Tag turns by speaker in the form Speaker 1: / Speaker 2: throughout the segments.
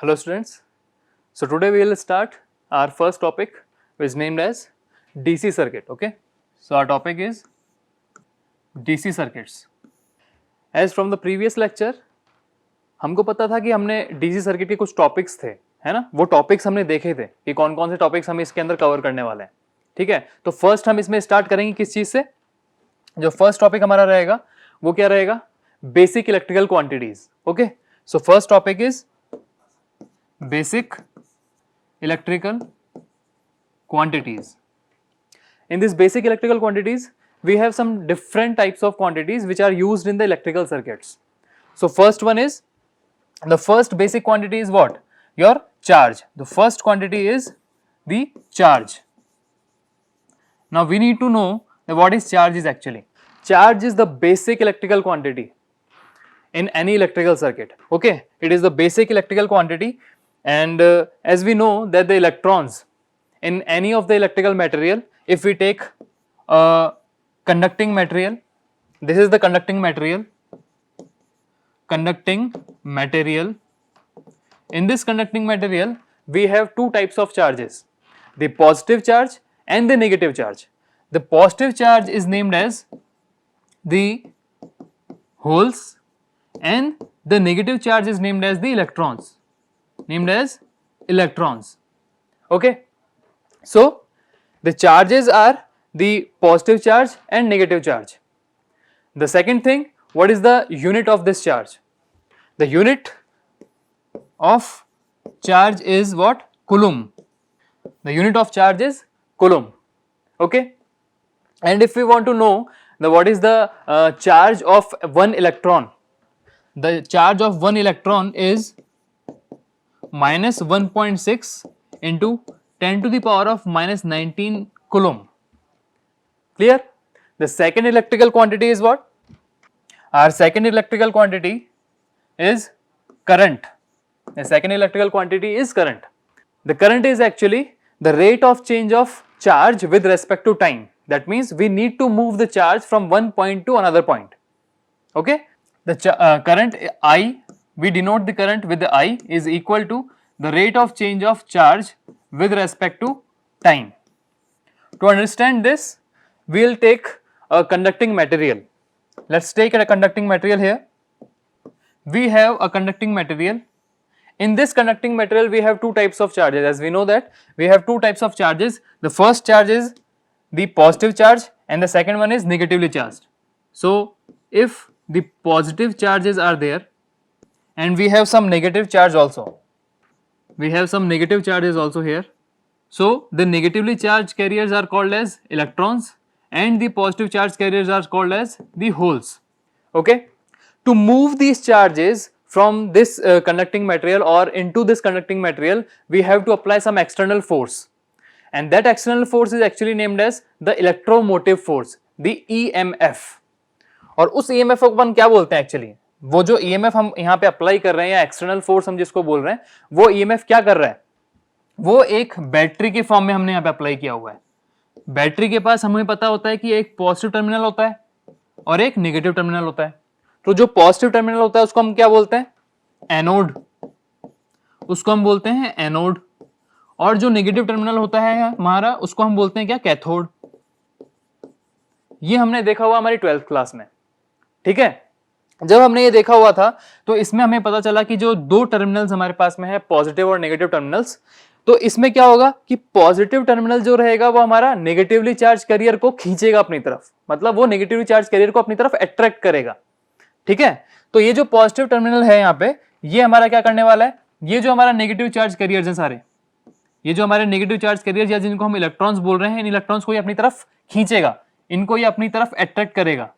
Speaker 1: Hello students. So today we will start our first topic which is named as DC circuit. Okay. So our topic is DC circuits. As from the previous lecture हमको पता था कि हमने DC circuit के कुछ topics थे, है ना, वो टॉपिक्स हमने देखे थे कि कौन कौन से टॉपिक्स हम इसके अंदर कवर करने वाले हैं. ठीक है, तो फर्स्ट हम इसमें स्टार्ट करेंगे किस चीज से. जो फर्स्ट टॉपिक हमारा रहेगा वो क्या रहेगा, basic electrical quantities. Okay, so first topic is basic electrical quantities. In this basic electrical quantities, we have some different types of quantities which are used in the electrical circuits. So first one is, the first basic quantity is what? Your charge. The first quantity is the charge. Now we need to know that what is charge is actually. Charge is the basic electrical quantity in any electrical circuit. Okay, it is the basic electrical quantity. And as we know that the electrons in any of the electrical material, if we take a conducting material, this is the conducting material. In this conducting material, we have two types of charges, the positive charge and the negative charge. The positive charge is named as the holes and the negative charge is named as the electrons. Okay, so the charges are the positive charge and negative charge. The second thing, what is the unit of this charge? The unit of charge is what? Coulomb. The unit of charge is Coulomb. Okay, and if we want to know what is the charge of one electron, the charge of one electron is minus 1.6 into 10 to the power of minus 19 Coulomb. Clear? The second electrical quantity is what? Our second electrical quantity is current. The second electrical quantity is current. The current is actually the rate of change of charge with respect to time. That means we need to move the charge from one point to another point. Okay? The current I, we denote the current with the I, is equal to the rate of change of charge with respect to time. To understand this, we will take a conducting material. Let's take a conducting material here. We have a conducting material. In this conducting material, we have two types of charges. As we know that we have two types of charges. The first charge is the positive charge and the second one is negatively charged. So if the positive charges are there and we have some negative charge also, here. So the negatively charged carriers are called as electrons and the positive charged carriers are called as the holes. Okay, to move these charges from this conducting material or into this conducting material, we have to apply some external force, and that external force is actually named as the electromotive force, the EMF. और उस EMF को अपन क्या बोलते हैं actually, वो जो EMF हम यहाँ पे अप्लाई कर रहे हैं या एक्सटर्नल फोर्स हम जिसको बोल रहे हैं, वो EMF क्या कर रहा है, वो एक बैटरी के फॉर्म में हमने यहाँ पे अप्लाई किया हुआ है. बैटरी के पास हमें पता होता है कि एक पॉजिटिव टर्मिनल होता है और एक नेगेटिव टर्मिनल होता है. तो जो पॉजिटिव टर्मिनल होता है उसको हम क्या बोलते हैं, एनोड. और जो नेगेटिव टर्मिनल होता है हमारा, उसको हम बोलते हैं क्या, कैथोड. ये हमने देखा हुआ हमारी 12th क्लास में. ठीक है, जब हमने ये देखा हुआ था तो इसमें हमें पता चला कि जो दो टर्मिनल्स हमारे पास में है, पॉजिटिव और नेगेटिव टर्मिनल्स, तो इसमें क्या होगा कि पॉजिटिव टर्मिनल जो रहेगा वो हमारा नेगेटिवली चार्ज कैरियर को खींचेगा अपनी तरफ, मतलब वो नेगेटिवली चार्ज कैरियर को अपनी तरफ अट्रैक्ट करेगा. ठीक है, तो ये जो पॉजिटिव टर्मिनल है यहाँ पे, ये हमारा क्या करने वाला है, ये जो हमारा नेगेटिव चार्ज कैरियर्स हैं सारे, ये जो हमारे नेगेटिव चार्ज कैरियर्स या जिनको हम इलेक्ट्रॉन्स बोल रहे हैं, इन इलेक्ट्रॉन्स को ये अपनी तरफ खींचेगा, इनको ये अपनी तरफ अट्रैक्ट करेगा.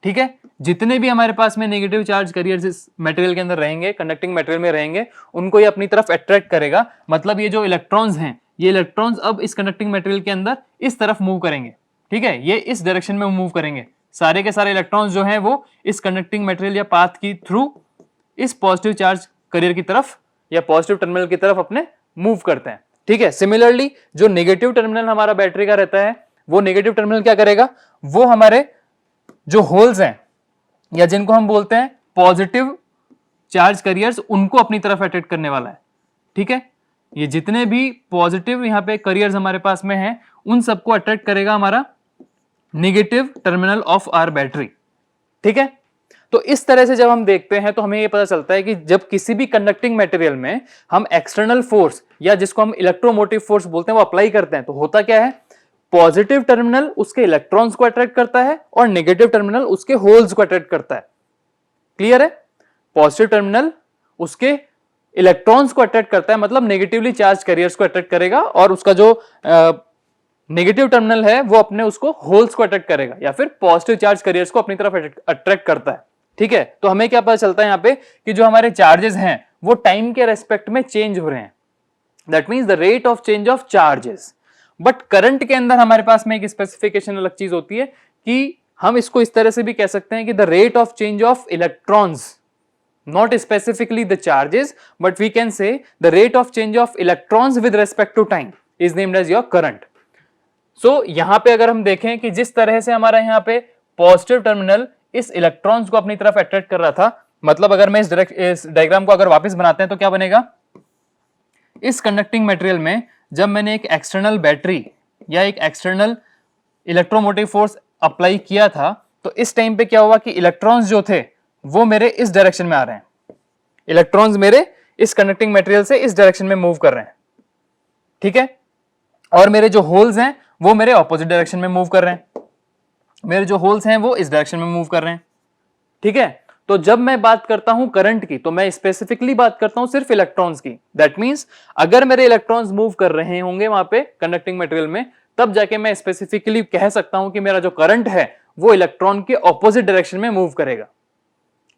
Speaker 1: ठीक है, जितने भी हमारे पास में नेगेटिव चार्ज कैरियर्स इस मटेरियल के अंदर रहेंगे, कंडक्टिंग मटेरियल में रहेंगे, उनको ये अपनी तरफ अट्रैक्ट करेगा. मतलब ये जो इलेक्ट्रॉन्स हैं, ये इलेक्ट्रॉन्स अब इस कंडक्टिंग मटेरियल के अंदर इस तरफ मूव करेंगे. ठीक है, ये इस डायरेक्शन में मूव करेंगे. सारे के सारे इलेक्ट्रॉन्स जो हैं वो इस कंडक्टिंग मटेरियल या पाथ की थ्रू इस पॉजिटिव चार्ज कैरियर की तरफ या पॉजिटिव टर्मिनल की तरफ अपने मूव करते हैं. ठीक है, सिमिलरली जो नेगेटिव टर्मिनल हमारा बैटरी का रहता है, वो नेगेटिव टर्मिनल क्या करेगा, वो हमारे जो होल्स हैं या जिनको हम बोलते हैं पॉजिटिव चार्ज कैरियर्स उनको अपनी तरफ अट्रैक्ट करने वाला है। ठीक है, ये जितने भी पॉजिटिव यहाँ पे कैरियर्स हमारे पास में हैं उन सबको अट्रैक्ट करेगा हमारा negative terminal of our battery. ठीक है, तो इस तरह से जब हम देखते हैं तो हमें ये पता चलता है कि जब किसी भी कंडक्टिंग मटेरियल में हम एक्सटर्नल फोर्स या जिसको हम इलेक्ट्रोमोटिव फोर्स बोलते हैं वो अप्लाई करते हैं तो होता क्या है, पॉजिटिव टर्मिनल उसके इलेक्ट्रॉन्स को अट्रैक्ट करता है और नेगेटिव टर्मिनल उसके होल्स को अट्रैक्ट करता है। क्लियर है, पॉजिटिव टर्मिनल उसके इलेक्ट्रॉन्स को अट्रैक्ट करता है, मतलब नेगेटिवली चार्ज कैरियर्स को अट्रैक्ट करेगा, और उसका जो नेगेटिव टर्मिनल है वो अपने उसको होल्स को अट्रैक्ट करेगा या फिर पॉजिटिव चार्ज कैरियर्स को अपनी तरफ अट्रैक्ट करता है। ठीक है, तो हमें क्या पता चलता है यहाँ पे कि जो हमारे चार्जेस हैं वो टाइम के रेस्पेक्ट में चेंज हो रहे हैं, that means the rate of change of charges. But current के अंदर हमारे पास में एक स्पेसिफिकेशन अलग चीज होती है कि हम इसको इस तरह से भी कह सकते हैं कि the rate of change of electrons, not specifically the charges, but we can say the rate of change of electrons with respect to time is named as your current. So यहां पे अगर हम देखें कि जिस तरह से हमारा यहाँ पे पॉजिटिव टर्मिनल इस इलेक्ट्रॉन्स को अपनी तरफ अट्रैक्ट कर रहा था, मतलब अगर मैं इस डायग्राम को अगर वापस बनाते हैं तो क्या बनेगा, इस कंडक्टिंग मटेरियल में जब मैंने एक एक्सटर्नल बैटरी या एक एक्सटर्नल इलेक्ट्रोमोटिव फोर्स अप्लाई किया था तो इस टाइम पे क्या हुआ कि इलेक्ट्रॉन्स जो थे वो मेरे इस डायरेक्शन में आ रहे हैं, इलेक्ट्रॉन्स मेरे इस कंडक्टिंग मटेरियल से इस डायरेक्शन में मूव कर रहे हैं। ठीक है, और मेरे जो होल्स हैं वो मेरे ऑपोजिट डायरेक्शन में मूव कर रहे हैं, मेरे जो होल्स हैं वो इस डायरेक्शन में मूव कर रहे हैं। ठीक है, तो जब मैं बात करता हूं करंट की तो मैं स्पेसिफिकली बात करता हूं सिर्फ इलेक्ट्रॉन्स की। दैट मींस अगर मेरे इलेक्ट्रॉन्स मूव कर रहे होंगे वहां पे कंडक्टिंग मटेरियल में, तब जाके मैं स्पेसिफिकली कह सकता हूं कि मेरा जो करंट है वो इलेक्ट्रॉन के ऑपोजिट डायरेक्शन में मूव करेगा।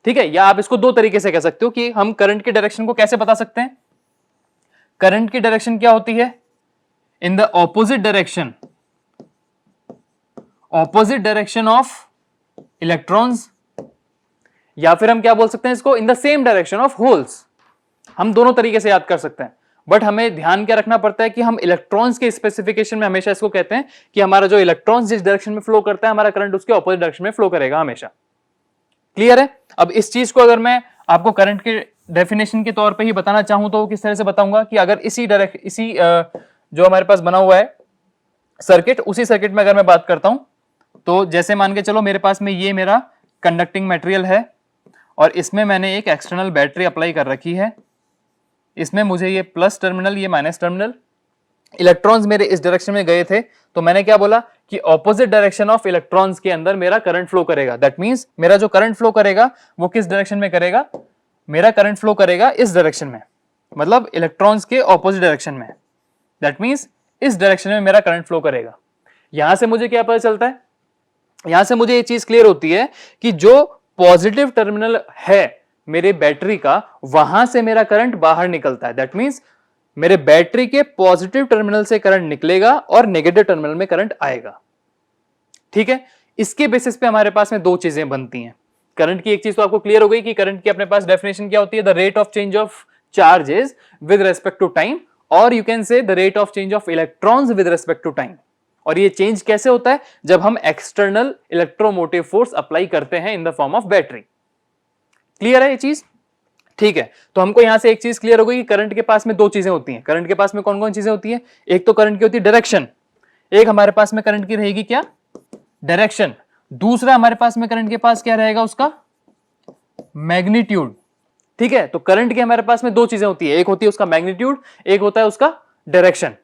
Speaker 1: ठीक है, या आप इसको दो तरीके से कह सकते हो कि हम करंट की डायरेक्शन को कैसे बता सकते हैं, करंट की डायरेक्शन क्या होती है, in the opposite direction of electrons, या फिर हम क्या बोल सकते हैं इसको, in the same direction of holes. हम दोनों तरीके से याद कर सकते हैं, बट हमें ध्यान क्या रखना पड़ता है कि हम इलेक्ट्रॉन्स के स्पेसिफिकेशन में हमेशा इसको कहते हैं कि हमारा जो इलेक्ट्रॉन्स जिस डायरेक्शन में फ्लो करता है हमारा करंट उसके ऑपोजिट डायरेक्शन में फ्लो करेगा हमेशा। क्लियर है, अब इस चीज को अगर मैं आपको करंट के डेफिनेशन के तौर पे ही बताना चाहूं तो किस तरह से बताऊंगा कि अगर इसी जो हमारे पास बना हुआ है सर्किट, उसी सर्किट में अगर मैं बात करता हूं तो जैसे मान के चलो मेरे पास में ये मेरा कंडक्टिंग मटेरियल है और इसमें मैंने एक एक्सटर्नल बैटरी अप्लाई कर रखी है, इसमें मुझे ये प्लस टर्मिनल ये माइनस टर्मिनल, इलेक्ट्रॉन्स मेरे इस डायरेक्शन में गए थे तो मैंने क्या बोला कि ऑपोजिट डायरेक्शन ऑफ इलेक्ट्रॉन्स के अंदर मेरा करंट फ्लो करेगा। दैट मींस मेरा जो करंट फ्लो करेगा वो किस डायरेक्शन में करेगा, मेरा करंट फ्लो करेगा इस डायरेक्शन में, मतलब इलेक्ट्रॉन्स के ऑपोजिट डायरेक्शन में। दैट मींस इस डायरेक्शन में मेरा करंट फ्लो करेगा। यहां से मुझे क्या पता चलता है, यहां से मुझे ये चीज क्लियर होती है कि जो पॉजिटिव टर्मिनल है मेरे बैटरी का वहां से मेरा करंट बाहर निकलता है। दैट मींस मेरे बैटरी के पॉजिटिव टर्मिनल से करंट निकलेगा और नेगेटिव टर्मिनल में करंट आएगा। ठीक है, इसके बेसिस पे हमारे पास में दो चीजें बनती हैं। करंट की एक चीज तो आपको क्लियर हो गई कि करंट की अपने पास डेफिनेशन क्या होती है, the rate of change of charges with respect to time, और you can say the rate of change of electrons with respect to time. और ये चेंज कैसे होता है, जब हम एक्सटर्नल इलेक्ट्रोमोटिव फोर्स अप्लाई करते हैं in the form of battery. Clear है ये चीज? ठीक है, तो हमको यहां से एक चीज क्लियर हो गई कि करंट के पास में दो चीजें होती हैं। करंट के पास में कौन कौन चीजें होती हैं, एक तो करंट की होती है डायरेक्शन, एक हमारे पास में करंट की रहेगी क्या, डायरेक्शन। दूसरा हमारे पास में करंट के पास क्या रहेगा, उसका मैग्नीट्यूड। ठीक है, तो करंट के हमारे पास में दो चीजें होती है, एक होती है उसका मैग्नीट्यूड, एक होता है उसका डायरेक्शन।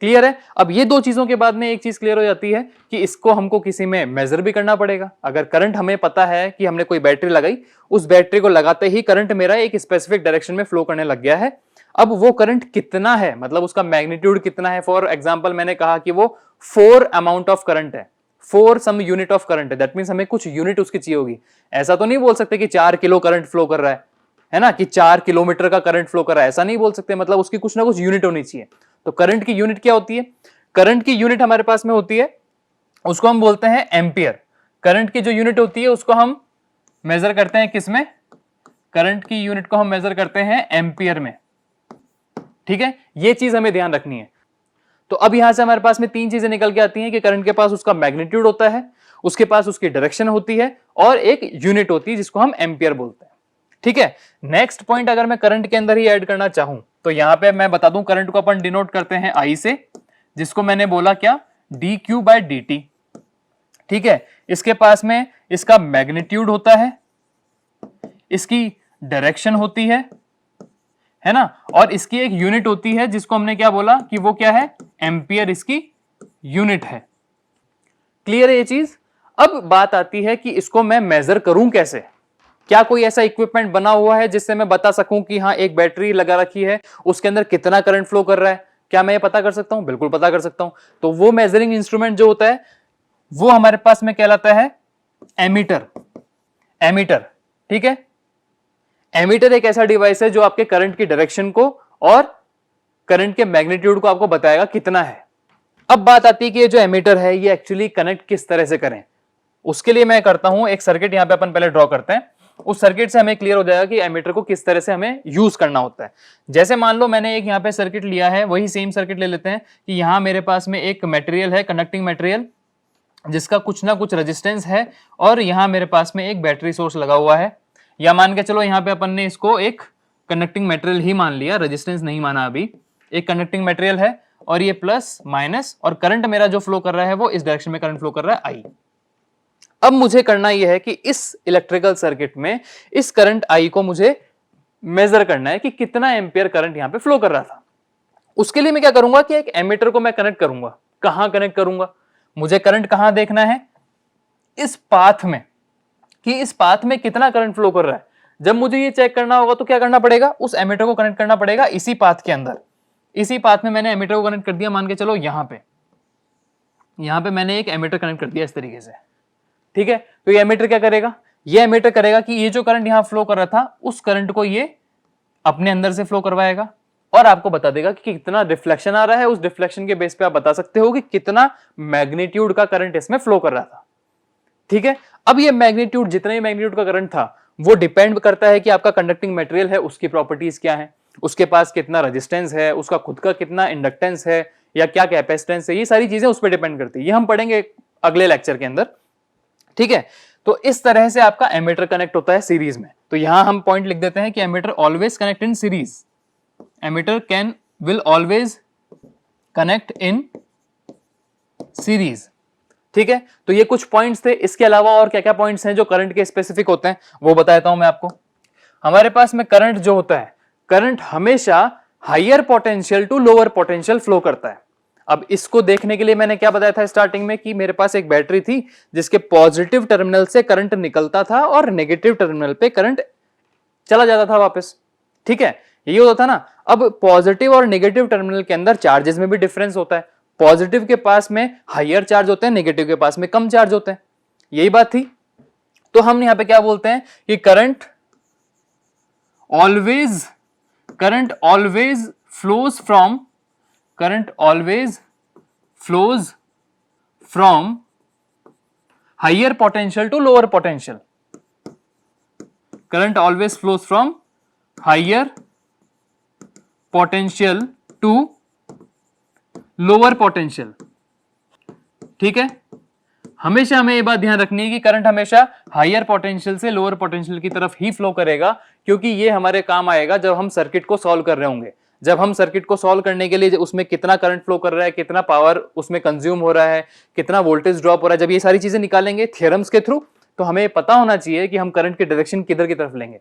Speaker 1: क्लियर है? अब ये दो चीजों के बाद में एक चीज क्लियर हो जाती है कि इसको हमको किसी में मेजर भी करना पड़ेगा। अगर करंट हमें पता है कि हमने कोई बैटरी लगाई, उस बैटरी को लगाते ही करंट मेरा एक स्पेसिफिक डायरेक्शन में फ्लो करने लग गया है, अब वो करंट कितना है, मतलब उसका मैग्नीट्यूड कितना है। फॉर एग्जांपल मैंने कहा कि वो 4 अमाउंट ऑफ करंट है, 4 सम यूनिट ऑफ करंट है, दैट मींस हमें कुछ यूनिट उसकी चाहिए होगी। ऐसा तो नहीं बोल सकते कि 4 किलो करंट फ्लो कर रहा है ना, कि 4 किलोमीटर का करंट फ्लो कर रहा है, ऐसा नहीं बोल सकते। मतलब उसकी कुछ ना कुछ यूनिट होनी चाहिए। तो करंट की यूनिट क्या होती है, करंट की यूनिट हमारे पास में होती है, उसको हम बोलते हैं एम्पियर। करंट की जो यूनिट होती है उसको हम मेजर करते हैं किसमें, करंट की यूनिट को हम मेजर करते हैं एम्पियर में। ठीक है, ये चीज हमें ध्यान रखनी है। तो अब यहां से हमारे पास में 3 चीजें निकल के आती हैं कि करंट के पास उसका मैग्नीट्यूड होता है, उसके पास उसकी डायरेक्शन होती है, और एक यूनिट होती है जिसको हम एम्पियर बोलते हैं। ठीक है। नेक्स्ट पॉइंट अगर मैं करंट के अंदर ही ऐड करना चाहूं तो यहां पे मैं बता दूं करंट को अपन डिनोट करते हैं आई से, जिसको मैंने बोला क्या, d q by d t. ठीक है, इसके पास में इसका मैग्नीट्यूड होता है, इसकी डायरेक्शन होती है ना, और इसकी एक यूनिट होती है जिसको हमने क्या बोला कि वो क्या है, एम्पियर इसकी यूनिट है। क्लियर है ये चीज। अब बात आती है कि इसको मैं मेजर करूं कैसे। क्या कोई ऐसा इक्विपमेंट बना हुआ है जिससे मैं बता सकूं कि हाँ एक बैटरी लगा रखी है, उसके अंदर कितना करंट फ्लो कर रहा है, क्या मैं ये पता कर सकता हूं? बिल्कुल पता कर सकता हूं। तो वो मेजरिंग इंस्ट्रूमेंट जो होता है वो हमारे पास में कहलाता है एमीटर। एमीटर, ठीक है। एमीटर एक ऐसा डिवाइस है जो आपके करंट की डायरेक्शन को और करंट के मैग्नीट्यूड को आपको बताएगा कितना है। अब बात आती है कि ये जो एमीटर है ये एक्चुअली कनेक्ट किस तरह से करें। उसके लिए मैं करता हूं एक सर्किट, यहां पे अपन पहले ड्रॉ करते हैं, उस सर्किट से हमें क्लियर हो जाएगा कि एमीटर को किस तरह से हमें यूज करना होता है। जैसे मान लो मैंने एक यहां पे सर्किट लिया है, वही सेम सर्किट ले लेते हैं कि यहां मेरे पास में एक मटेरियल है, कंडक्टिंग मटेरियल, जिसका कुछ ना कुछ रेजिस्टेंस है, और यहां मेरे पास में एक बैटरी सोर्स लगा हुआ है, या मान के चलो यहां पे अपन ने इसको एक कंडक्टिंग मटेरियल ही मान लिया, रेजिस्टेंस नहीं माना अभी, एक कंडक्टिंग मटेरियल है, और ये प्लस माइनस, और करंट मेरा जो फ्लो कर रहा है वो इस डायरेक्शन में करंट फ्लो कर रहा है आई। अब मुझे करना यह है कि इस इलेक्ट्रिकल सर्किट में इस करंट आई को मुझे मेजर करना है कि कितना एम्पियर करंट यहां पे फ्लो कर रहा था। उसके लिए मैं क्या करूंगा कि एक एमीटर को मैं कनेक्ट करूंगा। कहां कनेक्ट करूंगा? मुझे करंट कहां देखना है? इस पाथ में, कि इस पाथ में कितना करंट फ्लो कर रहा है। जब मुझे ये चेक करना होगा तो क्या करना पड़ेगा, उस एमीटर को कनेक्ट करना पड़ेगा इसी पाथ के अंदर। इसी पाथ में मैंने एमीटर को कनेक्ट कर दिया, मान के चलो यहां पे मैंने एक एमीटर कनेक्ट कर दिया इस तरीके से। ठीक है, तो ये एमीटर क्या करेगा, ये एमीटर करेगा कि ये जो करंट यहां फ्लो कर रहा था उस करंट को ये अपने अंदर से फ्लो करवाएगा, और आपको बता देगा कि कितना रिफ्लेक्शन आ रहा है। उस रिफ्लेक्शन के बेस पे आप बता सकते हो कि कितना मैग्नीट्यूड का करंट इसमें फ्लो कर रहा था। ठीक है, अब ये मैग्नीट्यूड, जितना ही मैग्नीट्यूड का करंट था, वो डिपेंड करता है कि आपका कंडक्टिंग मटेरियल है उसकी प्रॉपर्टीज क्या है, उसके पास कितना रेजिस्टेंस है, उसका खुद का कितना इंडक्टेंस है या क्या कैपेसिटेंस है, ये सारी चीजें उस पर डिपेंड करती है। ये हम पढ़ेंगे अगले लेक्चर के अंदर। ठीक है, तो इस तरह से आपका एमीटर कनेक्ट होता है सीरीज में। तो यहां हम पॉइंट लिख देते हैं कि ammeter always connect in series. Ammeter will always connect in series. ठीक है, तो ये कुछ पॉइंट्स थे। इसके अलावा और क्या क्या पॉइंट्स हैं जो करंट के स्पेसिफिक होते हैं वो बताता हूं मैं आपको। हमारे पास में करंट जो होता है, करंट हमेशा higher potential to lower potential flow करता है। अब इसको देखने के लिए मैंने क्या बताया था स्टार्टिंग में कि मेरे पास एक बैटरी थी जिसके पॉजिटिव टर्मिनल से करंट निकलता था और नेगेटिव टर्मिनल पे करंट चला जाता था वापस। ठीक है, यही होता था ना। अब पॉजिटिव और नेगेटिव टर्मिनल के अंदर चार्जेस में भी डिफरेंस होता है। पॉजिटिव के पास में हायर चार्ज होते हैं, नेगेटिव के पास में कम चार्ज होते हैं। यही बात थी। तो हम यहां पे क्या बोलते हैं कि current always flows from higher potential to lower potential. Current always flows from higher potential to lower potential. ठीक है, हमेशा हमें ये बात ध्यान रखनी है कि करंट हमेशा हायर पोटेंशियल से लोअर पोटेंशियल की तरफ ही फ्लो करेगा, क्योंकि ये हमारे काम आएगा जब हम सर्किट को सॉल्व कर रहे होंगे। जब हम सर्किट को सॉल्व करने के लिए उसमें कितना करंट फ्लो कर रहा है, कितना पावर उसमें कंज्यूम हो रहा है, कितना वोल्टेज ड्रॉप हो रहा है, जब ये सारी चीजें निकालेंगे थ्योरम्स के थ्रू, तो हमें पता होना चाहिए कि हम करंट की डायरेक्शन किधर की तरफ लेंगे।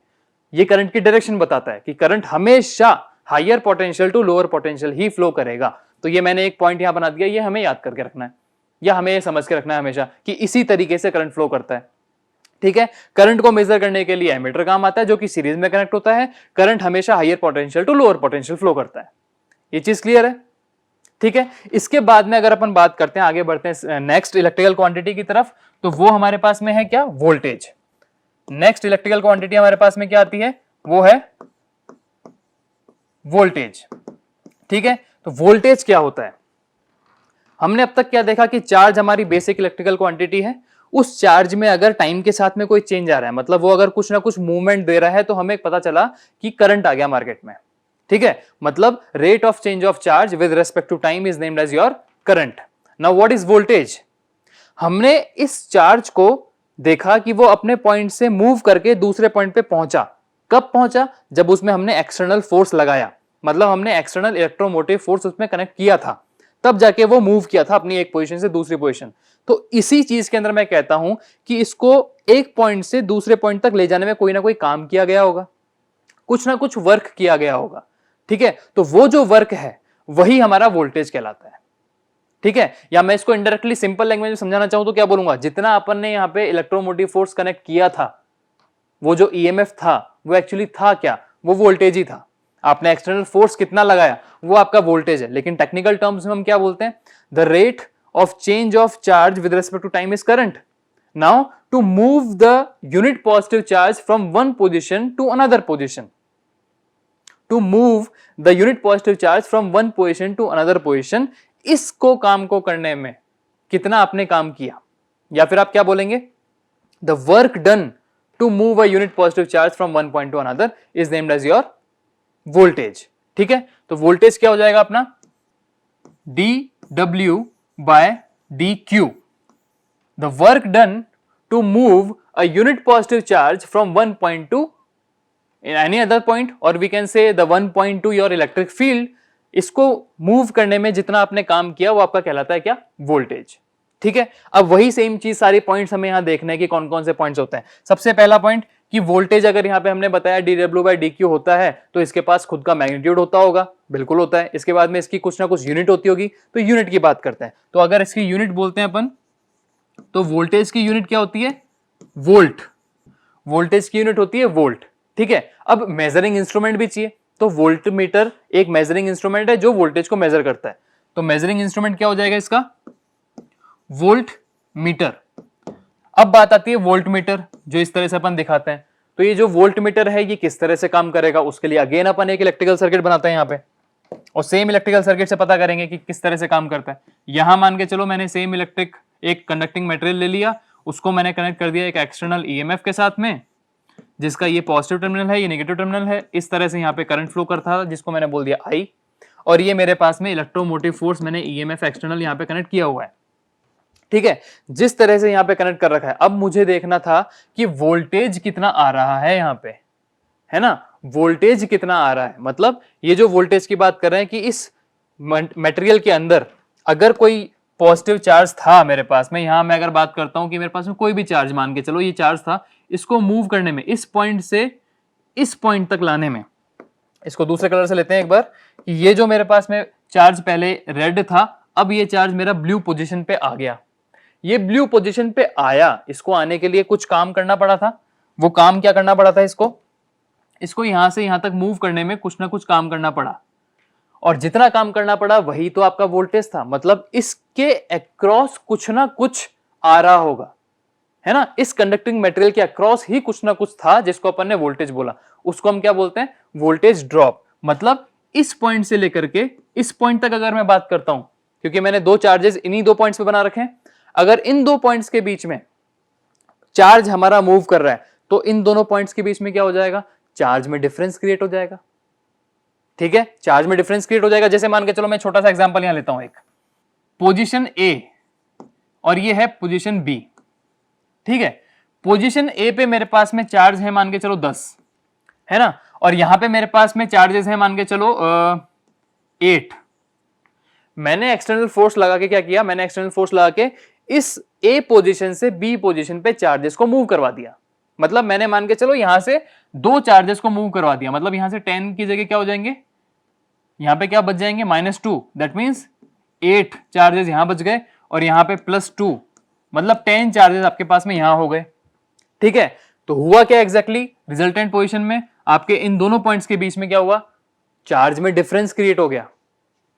Speaker 1: ये करंट की डायरेक्शन बताता है कि करंट हमेशा higher potential to lower potential ही फ्लो करेगा। तो ये मैंने एक पॉइंट यहां बना दिया, ये हमें याद करके रखना है, या हमें ये समझ के रखना है हमेशा कि इसी तरीके से करंट फ्लो करता है। ठीक है, करंट को मेजर करने के लिए एमीटर काम आता है जो कि सीरीज में कनेक्ट होता है। करंट हमेशा higher potential to lower potential flow करता है। ये चीज क्लियर है? ठीक है, इसके बाद में अगर अपन बात करते हैं, आगे बढ़ते हैं नेक्स्ट इलेक्ट्रिकल क्वांटिटी की तरफ, तो वो हमारे पास में है क्या, वोल्टेज। नेक्स्ट इलेक्ट्रिकल क्वांटिटी हमारे पास में क्या आती है, वो है वोल्टेज। ठीक है, तो वोल्टेज क्या होता है? हमने अब तक क्या देखा कि चार्ज हमारी बेसिक इलेक्ट्रिकल क्वांटिटी है। उस चार्ज में अगर टाइम के साथ में कोई चेंज आ रहा है, मतलब वो अगर कुछ ना कुछ मूवमेंट दे रहा है, तो हमें पता चला कि करंट आ गया मार्केट में। ठीक है, मतलब rate of change of charge with respect to time is named as your current. Now what is voltage? हमने इस चार्ज को देखा कि वो अपने पॉइंट से मूव करके दूसरे पॉइंट पे पहुंचा, कब पहुंचा? जब उसमें हमने एक्सटर्नल फोर्स लगाया, मतलब हमने एक्सटर्नल इलेक्ट्रोमोटिव फोर्स उसमें कनेक्ट किया था, तब जाके वो मूव किया था अपनी एक पोजीशन से दूसरी पोजीशन। तो इसी चीज के अंदर मैं कहता हूं कि इसको एक पॉइंट से दूसरे पॉइंट तक ले जाने में कोई ना कोई काम किया गया होगा, कुछ ना कुछ वर्क किया गया होगा। ठीक है, तो वो जो वर्क है वही हमारा वोल्टेज कहलाता है। ठीक है, या मैं इसको इनडायरेक्टली सिंपल लैंग्वेज में समझाना चाहूं तो क्या बोलूंगा, जितना अपन ने यहां पे इलेक्ट्रोमोटिव फोर्स कनेक्ट किया था, वो जो ईएमएफ था वो एक्चुअली था क्या? वो वोल्टेज ही था। आपने एक्सटर्नल फोर्स कितना लगाया वो आपका वोल्टेज है, लेकिन टेक्निकल टर्म्स में हम क्या बोलते हैं? The rate of change of charge with respect to time is current. Now to move the unit positive charge from one position to another position, to move the unit positive charge from one position to another position, इसको काम को करने में कितना आपने काम किया, या फिर आप क्या बोलेंगे, the work done to move a unit positive charge from one point to another is named as your voltage. ठीक है, तो वोल्टेज क्या हो जाएगा अपना? dw by dq, the work done to move a unit positive charge from one point to any other point, or we can say the one point to your electric field, इसको move करने में जितना आपने काम किया वो आपका कहलाता है क्या? वोल्टेज। ठीक है, अब वही सेम चीज सारे पॉइंट्स हमें यहां देखना है कि कौन कौन से पॉइंट्स होते हैं। सबसे पहला पॉइंट कि वोल्टेज अगर यहां पे हमने बताया dw by dq होता है तो इसके पास खुद का मैग्नीट्यूड होता होगा, बिल्कुल होता है। इसके बाद में इसकी कुछ ना कुछ यूनिट होती होगी, तो यूनिट की बात करते हैं। तो अगर इसकी यूनिट बोलते हैं अपन, तो वोल्टेज की यूनिट क्या होती है? वोल्ट। वोल्टेज की यूनिट होती है वोल्ट। ठीक है, अब मेजरिंग इंस्ट्रूमेंट भी चाहिए, तो वोल्ट मीटर एक मेजरिंग इंस्ट्रूमेंट है जो वोल्टेज को मेजर करता है। तो मेजरिंग इंस्ट्रूमेंट क्या हो जाएगा इसका? Volt meter. अब बात आती है वोल्ट मीटर, जो इस तरह से अपन दिखाते हैं। तो ये जो वोल्ट मीटर है ये किस तरह से काम करेगा, उसके लिए अगेन अपन एक इलेक्ट्रिकल सर्किट बनाते हैं यहाँ पे, और सेम इलेक्ट्रिकल सर्किट से पता करेंगे कि किस तरह से काम करता है। यहां मान के चलो मैंने सेम इलेक्ट्रिक एक कंडक्टिंग मटेरियल ले लिया, उसको मैंने कनेक्ट कर दिया एक एक्सटर्नल ईएमएफ के साथ में, जिसका ये पॉजिटिव टर्मिनल है, ये नेगेटिव टर्मिनल है। इस तरह से यहाँ पे करंट फ्लो करता था जिसको मैंने बोल दिया आई, और ये मेरे पास में इलेक्ट्रोमोटिव फोर्स मैंने ईएमएफ एक्सटर्नल यहाँ पे कनेक्ट किया हुआ है। ठीक है, जिस तरह से यहाँ पे कनेक्ट कर रखा है, अब मुझे देखना था कि वोल्टेज कितना आ रहा है यहाँ पे, है ना? वोल्टेज कितना आ रहा है, मतलब ये जो वोल्टेज की बात कर रहे हैं कि इस मटेरियल के अंदर अगर कोई पॉजिटिव चार्ज था मेरे पास में, यहां मैं अगर बात करता हूं कि मेरे पास में कोई भी चार्ज, मान के चलो ये चार्ज था, इसको मूव करने में, इस पॉइंट से इस पॉइंट तक लाने में, इसको दूसरे कलर से लेते हैं एक बार, कि ये जो मेरे पास में चार्ज पहले रेड था, अब ये चार्ज मेरा ब्लू पोजीशन पे आ गया। ये ब्लू पोजीशन पे आया, इसको आने के लिए कुछ काम करना पड़ा था। वो काम क्या करना पड़ा था? इसको यहां से यहां तक मूव करने में कुछ ना कुछ काम करना पड़ा, और जितना काम करना पड़ा वही तो आपका वोल्टेज था। मतलब इसके अक्रॉस कुछ ना कुछ आ रहा होगा, है ना? इस कंडक्टिंग मटेरियल के अक्रॉस ही कुछ ना कुछ था जिसको अपन ने वोल्टेज बोला। उसको हम क्या बोलते हैं? Voltage drop. मतलब इस पॉइंट से लेकर के इस पॉइंट तक अगर मैं बात करता हूं, क्योंकि मैंने दो चार्जेस इन्हीं दो पॉइंट्स पे बना रखे हैं, अगर इन दो पॉइंट्स के बीच में चार्ज हमारा मूव कर रहा है तो इन दोनों पॉइंट्स के बीच में क्या हो जाएगा? चार्ज में डिफरेंस क्रिएट हो जाएगा। ठीक है, चार्ज में डिफरेंस क्रिएट हो जाएगा। जैसे मान के चलो मैं छोटा सा एग्जांपल यहां लेता हूं, एक पोजीशन ए और ये है पोजीशन बी। ठीक है, पोजीशन ए पे मेरे पास में चार्ज है मान के चलो 10, है ना? और यहां पे मेरे पास में चार्जेस है मान के चलो 8। मैंने एक्सटर्नल फोर्स लगा के क्या किया? मैंने एक्सटर्नल फोर्स लगा के इस ए पोजीशन से बी पोजीशन पे चार्जेस को मूव करवा दिया। मतलब मैंने मान के चलो यहां से दो चार्जेस को मूव करवा दिया। मतलब यहां से 10 की जगह क्या हो जाएंगे? यहां पे क्या बच जाएंगे? -2। दैट मीन्स 8 चार्जेस यहां बच गए और यहां पे +2, मतलब 10 चार्जेस आपके पास में यहां हो गए। ठीक है, तो हुआ क्या एग्जैक्टली? रिजल्टेंट पोजीशन में आपके इन दोनों पॉइंट्स के बीच में क्या हुआ? चार्ज में डिफरेंस क्रिएट हो गया।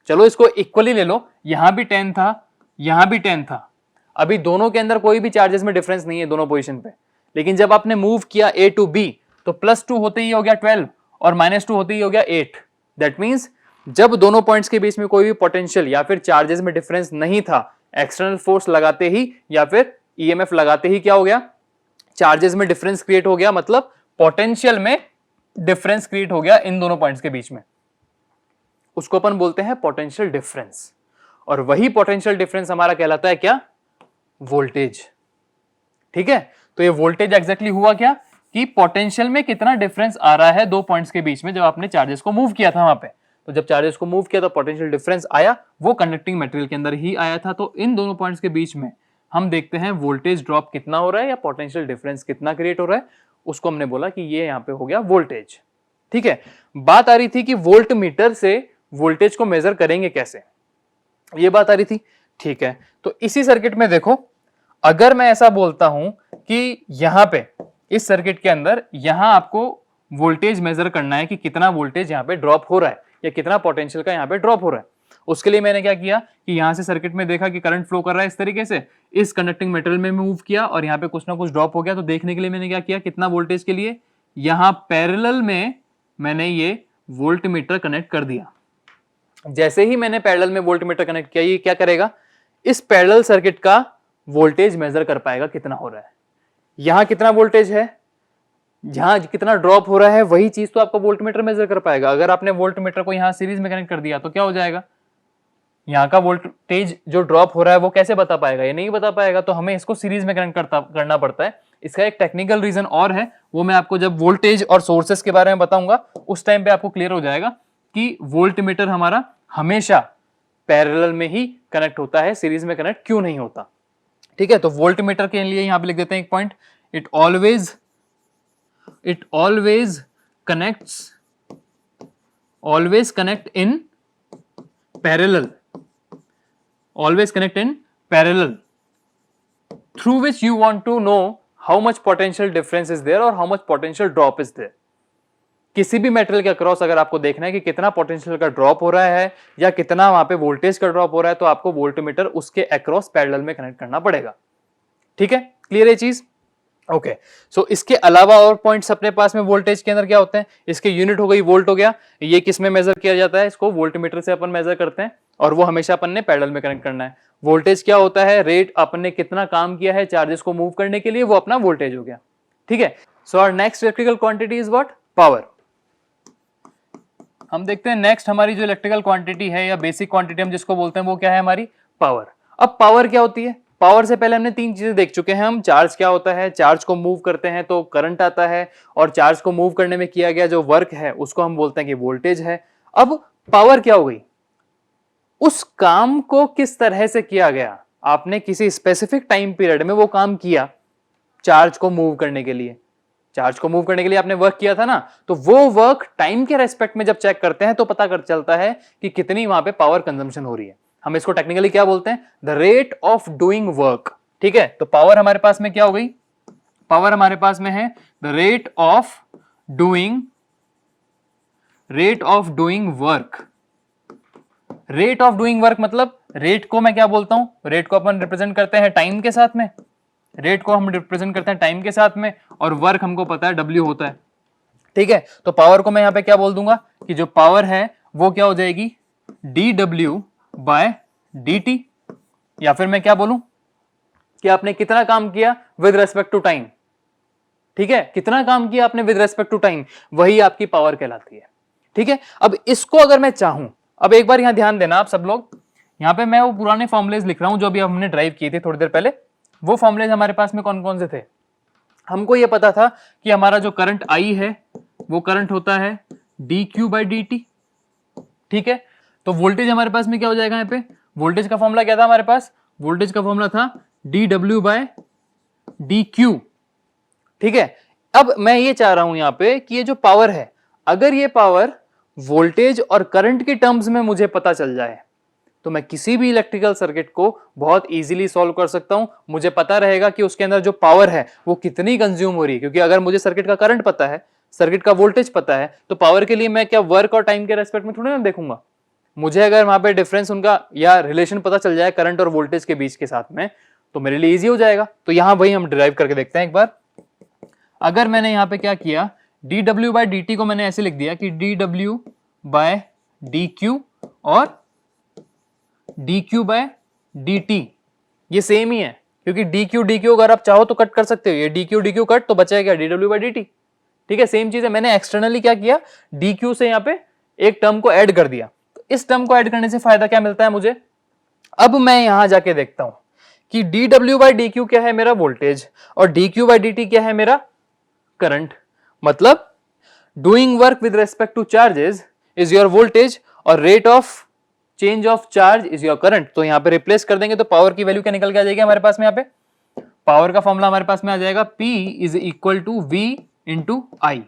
Speaker 1: चलो इसको इक्वली ले लो, यहां भी 10 था, यहां भी 10 था। अभी दोनों के अंदर कोई भी चार्जेस में डिफरेंस नहीं है दोनों पोजीशन पे, लेकिन जब आपने मूव किया ए टू बी तो +2 होते ही हो गया 12 और -2 होते ही हो गया 8। दैट मीन्स जब दोनों पॉइंट्स के बीच में कोई भी पोटेंशियल या फिर चार्जेस में डिफरेंस नहीं था, एक्सटर्नल फोर्स लगाते ही या फिर ईएमएफ लगाते ही क्या हो गया? चार्जेस में डिफरेंस क्रिएट हो गया। मतलब पोटेंशियल में डिफरेंस क्रिएट हो गया इन दोनों पॉइंट्स के बीच में, उसको अपन बोलते हैं पोटेंशियल डिफरेंस। और वही पोटेंशियल डिफरेंस हमारा कहलाता है क्या? वोल्टेज। ठीक है, तो ये वोल्टेज एग्जैक्टली हुआ क्या? कि पोटेंशियल में कितना डिफरेंस आ रहा है दो पॉइंट्स के बीच में जब आपने चार्जेस को मूव किया था वहां पे। तो जब चार्जेस को मूव किया तो पोटेंशियल डिफरेंस आया, वो कंडक्टिंग मटेरियल के अंदर ही आया था। तो इन दोनों पॉइंट्स के बीच में हम देखते हैं वोल्टेज ड्रॉप कितना हो रहा है या पोटेंशियल डिफरेंस कितना क्रिएट हो रहा है, उसको हमने बोला कि ये यहाँ पे हो गया वोल्टेज। ठीक है, बात आ रही थी कि वोल्ट मीटर से वोल्टेज को मेजर करेंगे कैसे, ये बात आ रही थी। ठीक है, तो इसी सर्किट में देखो, अगर मैं ऐसा बोलता हूं कि यहां पे इस सर्किट के अंदर यहां आपको वोल्टेज मेजर करना है कि कितना वोल्टेज यहां पे ड्रॉप हो रहा है या कितना पोटेंशियल का यहां पे ड्रॉप हो रहा है, उसके लिए मैंने क्या किया कि यहां से सर्किट में देखा कि करंट फ्लो कर रहा है इस तरीके से, इस कंडक्टिंग मेटेरियल में मूव किया और यहां पे कुछ ना कुछ ड्रॉप हो गया। तो देखने के लिए मैंने क्या किया, कितना वोल्टेज के लिए यहां पैरेलल में मैंने ये वोल्ट मीटर कनेक्ट कर दिया। जैसे ही मैंने पैरेलल में वोल्ट मीटर कनेक्ट किया, ये क्या करेगा, इस पैरेलल सर्किट का वोल्टेज मेजर कर पाएगा कितना हो रहा है, यहां कितना वोल्टेज है, यहां कितना ड्रॉप हो रहा है, वही चीज तो आपका वोल्ट मीटर मेजर कर पाएगा। अगर आपने वोल्ट मीटर को यहां सीरीज में कनेक्ट कर दिया तो क्या हो जाएगा, यहाँ का वोल्टेज जो ड्रॉप हो रहा है वो कैसे बता पाएगा, ये नहीं बता पाएगा। तो हमें इसको सीरीज में कनेक्ट करना पड़ता है। इसका एक टेक्निकल रीजन और है, वो मैं आपको जब वोल्टेज और सोर्सेस के बारे में बताऊंगा उस टाइम पे आपको क्लियर हो जाएगा कि वोल्ट मीटर हमारा हमेशा पैरेलल में ही कनेक्ट होता है, सीरीज में कनेक्ट क्यों नहीं होता। ठीक है, तो वोल्ट मीटर के लिए यहां पे लिख देते हैं एक point, it always connect in parallel, always connect in parallel, through which you want to know how much potential difference is there or how much potential drop is there। किसी भी मेटेरियल के अक्रॉस अगर आपको देखना है कि कितना potential का ड्रॉप हो रहा है या कितना वहां पे वोल्टेज का ड्रॉप हो रहा है, तो आपको वोल्टमीटर उसके अक्रॉस पैरेलल में कनेक्ट करना पड़ेगा। ठीक है, क्लियर है चीज। ओके, सो इसके अलावा और पॉइंट्स अपने पास में वोल्टेज के अंदर क्या होते हैं, इसके यूनिट हो गई वोल्ट हो गया, ये किस में मेजर किया जाता है, इसको वोल्टमीटर से अपन मेजर करते हैं और वो हमेशा अपन ने पैरेलल में कनेक्ट करना है। वोल्टेज क्या होता है, रेट अपन ने कितना काम किया है चार्जेस को मूव करने के लिए, वो अपना वोल्टेज हो गया। ठीक है, so our next electrical quantity is what, power. हम देखते हैं नेक्स्ट हमारी जो इलेक्ट्रिकल क्वांटिटी है या बेसिक क्वांटिटी हम जिसको बोलते हैं वो क्या है, हमारी पावर। अब पावर क्या होती है, पावर से पहले हमने तीन चीजें देख चुके हैं हम, चार्ज क्या होता है, चार्ज को मूव करते हैं तो करंट आता है, और चार्ज को मूव करने में किया गया जो वर्क है उसको हम बोलते हैं कि वोल्टेज है। अब पावर क्या हो गई, उस काम को किस तरह से किया गया, आपने किसी स्पेसिफिक टाइम पीरियड में वो काम किया चार्ज को मूव करने के लिए, चार्ज को मूव करने के लिए आपने वर्क किया था ना, तो वो वर्क टाइम के रेस्पेक्ट में जब चेक करते हैं तो पता कर चलता है कि कितनी वहां पे पावर कंजम्पशन हो रही है। हम इसको टेक्निकली क्या बोलते हैं, the rate of doing work. ठीक है, तो पावर हमारे पास में क्या हो गई, पावर हमारे पास में है the rate of doing work. Rate of doing work मतलब रेट को मैं क्या बोलता हूं, रेट को अपन रिप्रेजेंट करते हैं टाइम के साथ में, रेट को हम रिप्रेजेंट करते हैं टाइम के साथ में, और वर्क हमको पता है W होता है। ठीक है, तो पावर को मैं यहां पे क्या बोल दूंगा कि जो पावर है वो क्या हो जाएगी, dW बाय dt, या फिर मैं क्या बोलूं कि आपने कितना काम किया विद रेस्पेक्ट टू टाइम। ठीक है, कितना काम किया आपने विद रेस्पेक्ट टू टाइम, वही आपकी पावर कहलाती है। ठीक है, अब इसको अगर मैं चाहूं, अब एक बार यहां ध्यान देना आप सब लोग, यहां पे मैं वो पुराने फॉर्मुलेज लिख रहा हूं जो अभी हमने ड्राइव किए थे थोड़ी देर पहले। वो फॉर्मुलेज हमारे पास में कौन कौन से थे, हमको ये पता था कि हमारा जो करंट I है वो करंट होता है dQ बाई dt। ठीक है, तो वोल्टेज हमारे पास में क्या हो जाएगा, यहाँ पे वोल्टेज का फॉर्मूला क्या था हमारे पास, वोल्टेज का फॉर्मूला था dW बाय dQ। ठीक है, अब मैं ये चाह रहा हूं यहां पे कि ये जो पावर है, अगर ये पावर वोल्टेज और करंट के टर्म्स में मुझे पता चल जाए तो मैं किसी भी इलेक्ट्रिकल सर्किट को बहुत इजीली सॉल्व कर सकता हूं। मुझे पता रहेगा कि उसके अंदर जो पावर है वो कितनी कंज्यूम हो रही है, क्योंकि अगर मुझे सर्किट का करंट पता है, सर्किट का वोल्टेज पता है, तो पावर के लिए मैं क्या वर्क और टाइम के रेस्पेक्ट में थोड़ी ना देखूंगा। मुझे अगर वहां पे डिफरेंस उनका या रिलेशन पता चल जाए करंट और वोल्टेज के बीच के साथ में, तो मेरे लिए ईजी हो जाएगा। तो यहां वही हम डिराइव करके देखते हैं एक बार। अगर मैंने यहां पे क्या किया, dW बाय dt को मैंने ऐसे लिख दिया कि dW बाय dQ और dQ बाय dt, ये सेम ही है, क्योंकि dQ अगर आप चाहो तो कट कर सकते हो, ये dQ कट तो बचेगा dW बाय dt। ठीक है, सेम चीज है, मैंने एक्सटर्नली क्या किया, dQ से यहाँ पे एक टर्म को ऐड कर दिया। तो इस टर्म को ऐड करने से फायदा क्या मिलता है मुझे, अब मैं यहां जाके देखता हूं कि dW बाय dQ क्या है मेरा वोल्टेज और dQ बाय dt क्या है मेरा करंट, मतलब doing work with respect to charges is your voltage और rate of change of charge is your current. तो यहां पे रिप्लेस कर देंगे तो पावर की वैल्यू क्या निकल के आ जाएगी हमारे पास में, यहाँ पे पावर का फॉर्मूला हमारे पास में आ जाएगा P is equal to V into I.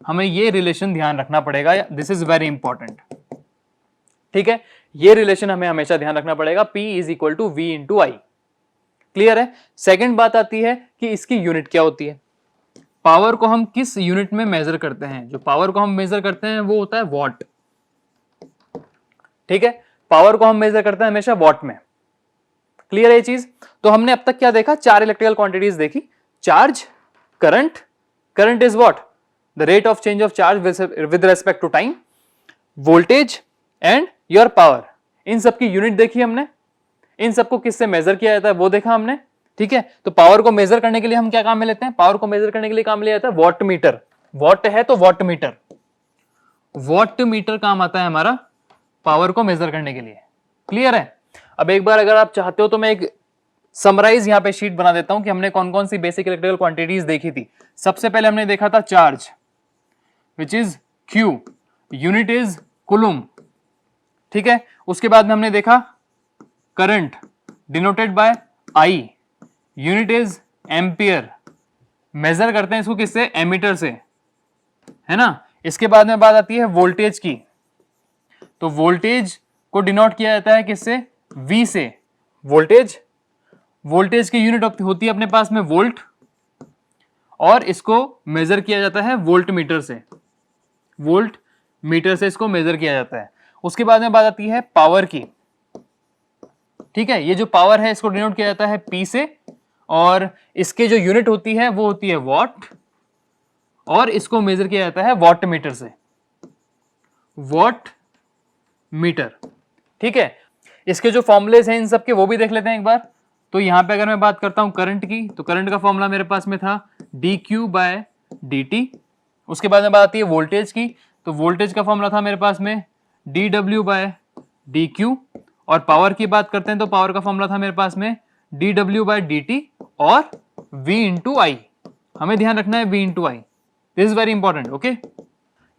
Speaker 1: हमें ये रिलेशन ध्यान रखना पड़ेगा, दिस इज वेरी इंपॉर्टेंट, ठीक है, ये रिलेशन हमें हमेशा ध्यान रखना पड़ेगा, P is equal to V into I. Clear है। सेकेंड बात आती है कि इसकी यूनिट क्या होती है, पावर को हम किस यूनिट में मेजर करते हैं। जो पावर को हम मेजर करते हैं वो होता है वॉट, ठीक है, पावर को हम मेजर करते हैं हमेशा वॉट में। क्लियर है ये चीज। तो हमने अब तक क्या देखा, चार इलेक्ट्रिकल क्वांटिटीज देखी, charge, current, current is what, the rate of change of charge with respect to time, voltage and your power. इन सब की यूनिट देखी हमने, इन सबको किससे मेजर किया जाता है वो देखा हमने, ठीक है। तो पावर को मेजर करने के लिए हम क्या काम में लेते हैं, पावर को मेजर करने के लिए काम लिया जाता है वॉट मीटर। वॉट है तो वॉट मीटर, वॉट मीटर काम आता है हमारा पावर को मेजर करने के लिए। क्लियर है। अब एक बार अगर आप चाहते हो तो मैं एक समराइज यहां पे शीट बना देता हूं कि हमने कौन कौन सी बेसिक इलेक्ट्रिकल क्वांटिटीज देखी थी। सबसे पहले हमने देखा था charge which is Q, unit is coulomb, ठीक है। उसके बाद में हमने देखा current denoted by I, unit is ampere, measure करते हैं इसको किससे, एमीटर से, है ना। इसके बाद में बात आती है वोल्टेज की, तो वोल्टेज को डिनोट किया जाता है किससे, V से। वोल्टेज, वोल्टेज की यूनिट होती है अपने पास में वोल्ट, और इसको मेजर किया जाता है वोल्ट मीटर से, वोल्ट मीटर से इसको मेजर किया जाता है। उसके बाद में बात आती है पावर की, ठीक है, ये जो पावर है इसको डिनोट किया जाता है P से, और इसके जो यूनिट होती है वो होती है वॉट, और इसको मेजर किया जाता है वॉट मीटर से, वॉट मीटर, ठीक है। इसके जो फॉर्मुलेज हैं इन सब के वो भी देख लेते हैं एक बार। तो यहां पे अगर मैं बात करता हूं करंट की, तो करंट का फॉर्मूला मेरे पास में था dq बाय dt। उसके बाद में बात आती है वोल्टेज की, तो वोल्टेज का फॉर्मूला था मेरे पास में dw बाय dq। और पावर की बात करते हैं तो पावर का फॉर्मूला था मेरे पास में dw बाय dt और v इंटू आई। हमें ध्यान रखना है v into I, this is very important, okay.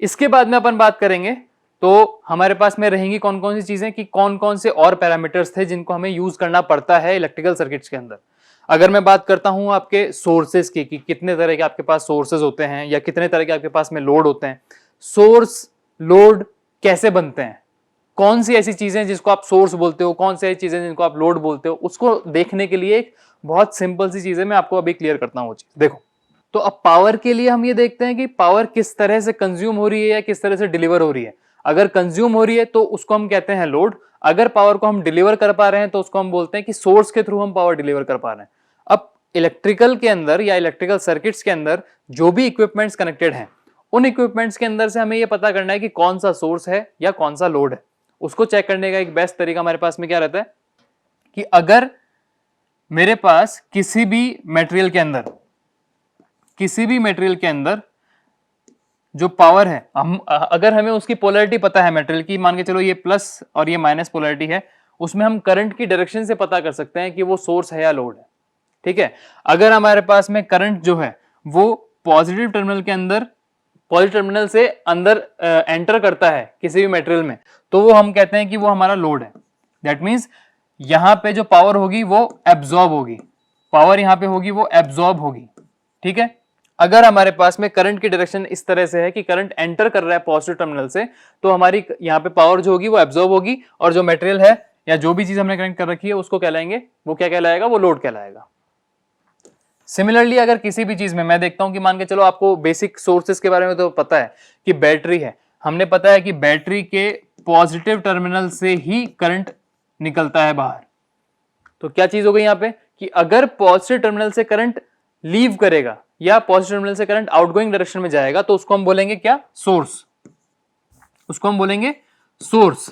Speaker 1: इसके बाद में अपन बात करेंगे तो हमारे पास में रहेंगी कौन कौन सी चीजें, कि कौन कौन से और पैरामीटर्स थे जिनको हमें यूज करना पड़ता है इलेक्ट्रिकल सर्किट्स के अंदर। अगर मैं बात करता हूं आपके सोर्सेज की, कि कितने तरह के आपके पास सोर्सेज होते हैं या कितने तरह के आपके पास में लोड होते हैं, सोर्स लोड कैसे बनते हैं, कौन सी ऐसी चीजें जिसको आप सोर्स बोलते हो, कौन सी ऐसी चीजें जिनको आप लोड बोलते हो, उसको देखने के लिए एक बहुत सिंपल सी चीज है, मैं आपको अभी क्लियर करता हूं वो चीज। देखो, तो अब पावर के लिए हम ये देखते हैं कि पावर किस तरह से कंज्यूम हो रही है या किस तरह से डिलीवर हो रही है। अगर कंज्यूम हो रही है तो उसको हम कहते हैं लोड, अगर पावर को हम डिलीवर कर पा रहे हैं तो उसको हम बोलते हैं कि सोर्स के थ्रू हम पावर डिलीवर कर पा रहे हैं। अब इलेक्ट्रिकल के अंदर या इलेक्ट्रिकल सर्किट्स के अंदर जो भी इक्विपमेंट्स कनेक्टेड हैं, उन इक्विपमेंट्स के अंदर से हमें यह पता करना है कि कौन सा सोर्स है या कौन सा लोड है। उसको चेक करने का एक बेस्ट तरीका हमारे पास में क्या रहता है, कि अगर मेरे पास किसी भी मटेरियल के अंदर जो पावर है, हम अगर हमें उसकी पोलैरिटी पता है मटेरियल की, मान के चलो ये प्लस और ये माइनस पोलैरिटी है, उसमें हम करंट की डायरेक्शन से पता कर सकते हैं कि वो सोर्स है या लोड है, ठीक है। अगर हमारे पास में करंट जो है वो पॉजिटिव टर्मिनल के अंदर, पॉजिटिव टर्मिनल से अंदर एंटर करता है किसी भी मटेरियल में, तो वो हम कहते हैं कि वो हमारा लोड है। दैट मीन्स यहां पे जो पावर होगी वो एब्जॉर्ब होगी, पावर यहां पे होगी वो एब्जॉर्ब होगी, ठीक है। अगर हमारे पास में करंट की डायरेक्शन इस तरह से है कि करंट एंटर कर रहा है पॉजिटिव टर्मिनल से, तो हमारी यहाँ पे पावर जो होगी वो एब्जॉर्ब होगी, और जो मटेरियल है या जो भी चीज हमने कनेक्ट कर रखी है उसको कहलाएंगे, वो क्या कहलाएगा, वो लोड कहलाएगा। सिमिलरली अगर किसी भी चीज में मैं देखता हूं कि मान के चलो आपको बेसिक सोर्सेस के बारे में तो पता है कि बैटरी है, हमने पता है कि बैटरी के पॉजिटिव टर्मिनल से ही करंट निकलता है बाहर। तो क्या चीज हो गई यहाँ पे, कि अगर पॉजिटिव टर्मिनल से करंट लीव करेगा या पॉजिटिव टर्मिनल से करंट आउटगोइंग डायरेक्शन में जाएगा, तो उसको हम बोलेंगे क्या, सोर्स, उसको हम बोलेंगे सोर्स।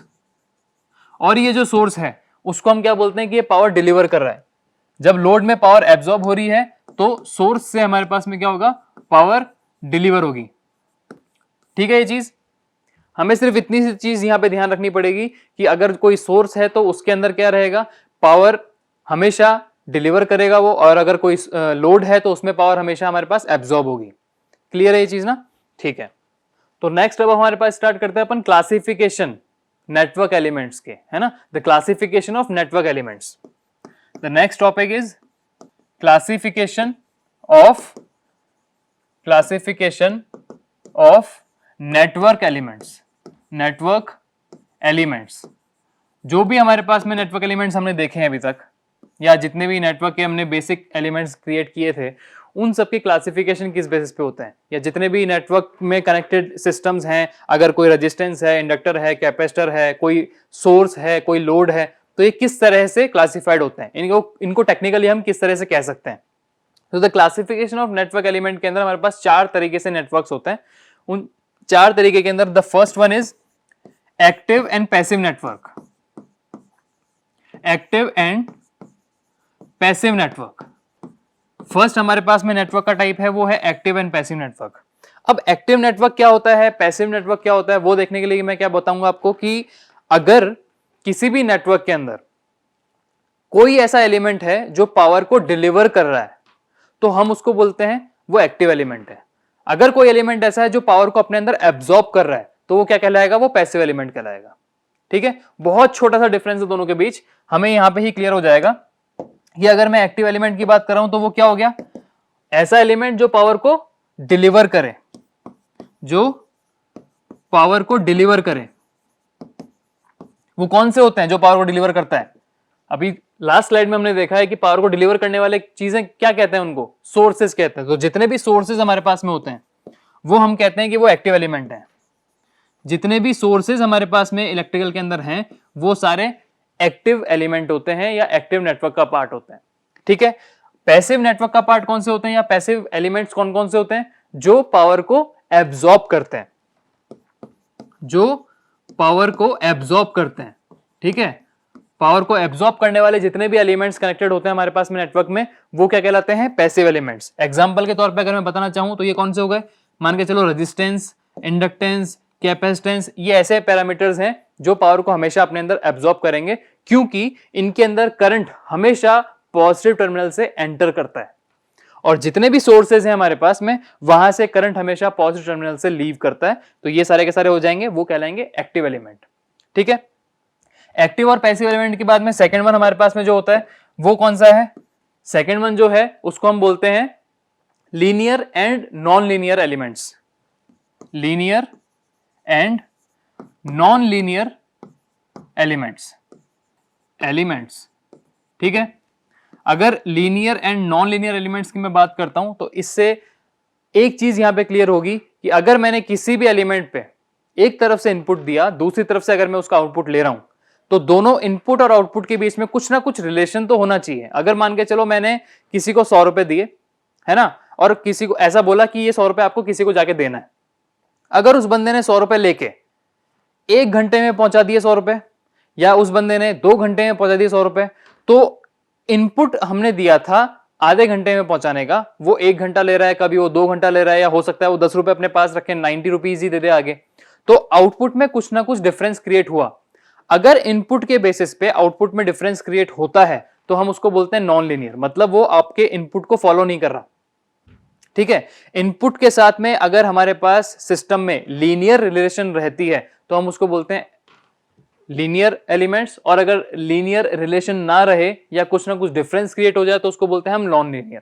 Speaker 1: और ये जो सोर्स है उसको हम क्या बोलते हैं कि ये पावर डिलीवर कर रहा है। जब लोड में पावर एब्जॉर्ब हो रही है तो सोर्स से हमारे पास में क्या होगा, पावर डिलीवर होगी, ठीक है। ये चीज हमें सिर्फ इतनी सी चीज यहां पे ध्यान रखनी पड़ेगी कि अगर कोई सोर्स है तो उसके अंदर क्या रहेगा, पावर हमेशा डिलीवर करेगा वो, और अगर कोई लोड है तो उसमें पावर हमेशा हमारे पास एब्जॉर्ब होगी। क्लियर है ये चीज ना? ठीक है, तो नेक्स्ट अब हमारे पास स्टार्ट करते हैं अपन क्लासिफिकेशन नेटवर्क एलिमेंट्स के, है ना, the classification of network elements. The next topic is classification of network elements. Network elements, जो भी हमारे पास में नेटवर्क एलिमेंट्स हमने देखे हैं अभी तक, या जितने भी नेटवर्क के हमने बेसिक एलिमेंट्स क्रिएट किए थे, उन सबके क्लासिफिकेशन किस बेसिस पे होते हैं, या जितने भी नेटवर्क में कनेक्टेड सिस्टम्स हैं, अगर कोई रेजिस्टेंस है, इंडक्टर है, कैपेसिटर है, कोई सोर्स है, कोई लोड है, तो ये किस तरह से क्लासिफाइड होते हैं, इनको टेक्निकली हम किस तरह से कह सकते हैं। तो the classification of network element के अंदर हमारे पास 4 तरीके से नेटवर्क्स होते हैं। उन 4 तरीके के अंदर the first one is active and passive network. Active and passive network, first हमारे पास में नेटवर्क का टाइप है वो है एक्टिव एंड पैसिव नेटवर्क। अब एक्टिव नेटवर्क क्या होता है, पैसिव नेटवर्क क्या होता है, वो देखने के लिए मैं क्या बताऊंगा आपको कि अगर किसी भी नेटवर्क के अंदर कोई ऐसा एलिमेंट है जो पावर को डिलीवर कर रहा है, तो हम उसको बोलते हैं वो एक्टिव एलिमेंट है। अगर कोई एलिमेंट ऐसा है जो पावर को अपने अंदर एब्जॉर्ब कर रहा है, तो वो क्या कहलाएगा, वो पैसिव एलिमेंट कहलाएगा। ठीक है, बहुत छोटा सा डिफरेंस है दोनों के बीच, हमें यहां पे ही क्लियर हो जाएगा कि अगर मैं एक्टिव एलिमेंट की बात कर रहा हूं तो वो क्या हो गया, ऐसा एलिमेंट जो पावर को डिलीवर करे, जो पावर को डिलीवर करे। वो कौन से होते हैं जो पावर को डिलीवर करता है? अभी लास्ट स्लाइड में हमने देखा है कि पावर को डिलीवर करने वाले चीजें क्या कहते हैं, उनको सोर्सेस कहते हैं। तो जितने भी सोर्सेस हमारे पास में होते हैं वो हम कहते हैं कि वो एक्टिव एलिमेंट है। जितने भी सोर्सेज हमारे पास में इलेक्ट्रिकल के अंदर हैं वो सारे एक्टिव एलिमेंट होते हैं या एक्टिव नेटवर्क का पार्ट होते हैं। ठीक है, पैसिव नेटवर्क का पार्ट कौन से होते हैं या पैसिव एलिमेंट्स कौन कौन से होते हैं? जो पावर को एब्जॉर्ब करते हैं, जो पावर को एब्जॉर्ब करते हैं। ठीक है, पावर को एब्जॉर्ब करने वाले जितने भी एलिमेंट्स कनेक्टेड होते हैं हमारे पास में नेटवर्क में, वो क्या कहलाते हैं, पैसिव एलिमेंट्स। एग्जांपल के तौर पे अगर मैं बताना चाहूं तो ये कौन से हो गए, मान के चलो रेजिस्टेंस, इंडक्टेंस, कैपेसिटेंस, ये ऐसे पैरामीटर्स हैं जो पावर को हमेशा अपने अंदर एब्जॉर्ब करेंगे, क्योंकि इनके अंदर करंट हमेशा पॉजिटिव टर्मिनल से एंटर करता है, और जितने भी सोर्सेज हैं हमारे पास में वहां से करंट हमेशा पॉजिटिव टर्मिनल से लीव करता है। तो ये सारे के सारे हो जाएंगे, वो कहलाएंगे एक्टिव एलिमेंट। ठीक है, एक्टिव और पैसिव एलिमेंट के बाद में सेकंड वन हमारे पास में जो होता है वो कौन सा है? सेकंड वन जो है उसको हम बोलते हैं linear and non linear elements. Linear and non linear elements. ठीक है, अगर linear and non linear elements की मैं बात करता हूं तो इससे एक चीज यहां पे क्लियर होगी कि अगर मैंने किसी भी एलिमेंट पे एक तरफ से इनपुट दिया, दूसरी तरफ से अगर मैं उसका आउटपुट ले रहा हूं, तो दोनों इनपुट और आउटपुट के बीच में कुछ ना कुछ रिलेशन तो होना चाहिए। अगर मान के चलो मैंने किसी को 100 रुपए दिए, है ना, और किसी को ऐसा बोला कि ये 100 रुपए आपको किसी को जाके देना है, अगर उस बंदे ने 100 रुपए लेके 1 घंटे में पहुंचा दिए 100 रुपए, या उस बंदे ने 2 घंटे में पहुंचा दिए 100 रुपए, तो इनपुट हमने दिया था आधे घंटे में पहुंचाने का, वो 1 घंटा ले रहा है, कभी वो 2 घंटा ले रहा है, या हो सकता है वो 10 रुपए अपने पास रखे 90 रुपीज ही दे दे आगे। तो आउटपुट में कुछ ना कुछ डिफरेंस क्रिएट हुआ। अगर इनपुट के बेसिस पे आउटपुट में डिफरेंस क्रिएट होता है तो हम उसको बोलते हैं नॉन लीनियर, मतलब वो आपके इनपुट को फॉलो नहीं कर रहा। ठीक है, इनपुट के साथ में अगर हमारे पास सिस्टम में लीनियर रिलेशन रहती है तो हम उसको बोलते हैं लीनियर एलिमेंट्स, और अगर लीनियर रिलेशन ना रहे या कुछ ना कुछ डिफरेंस क्रिएट हो जाए तो उसको बोलते हैं हम नॉन लीनियर।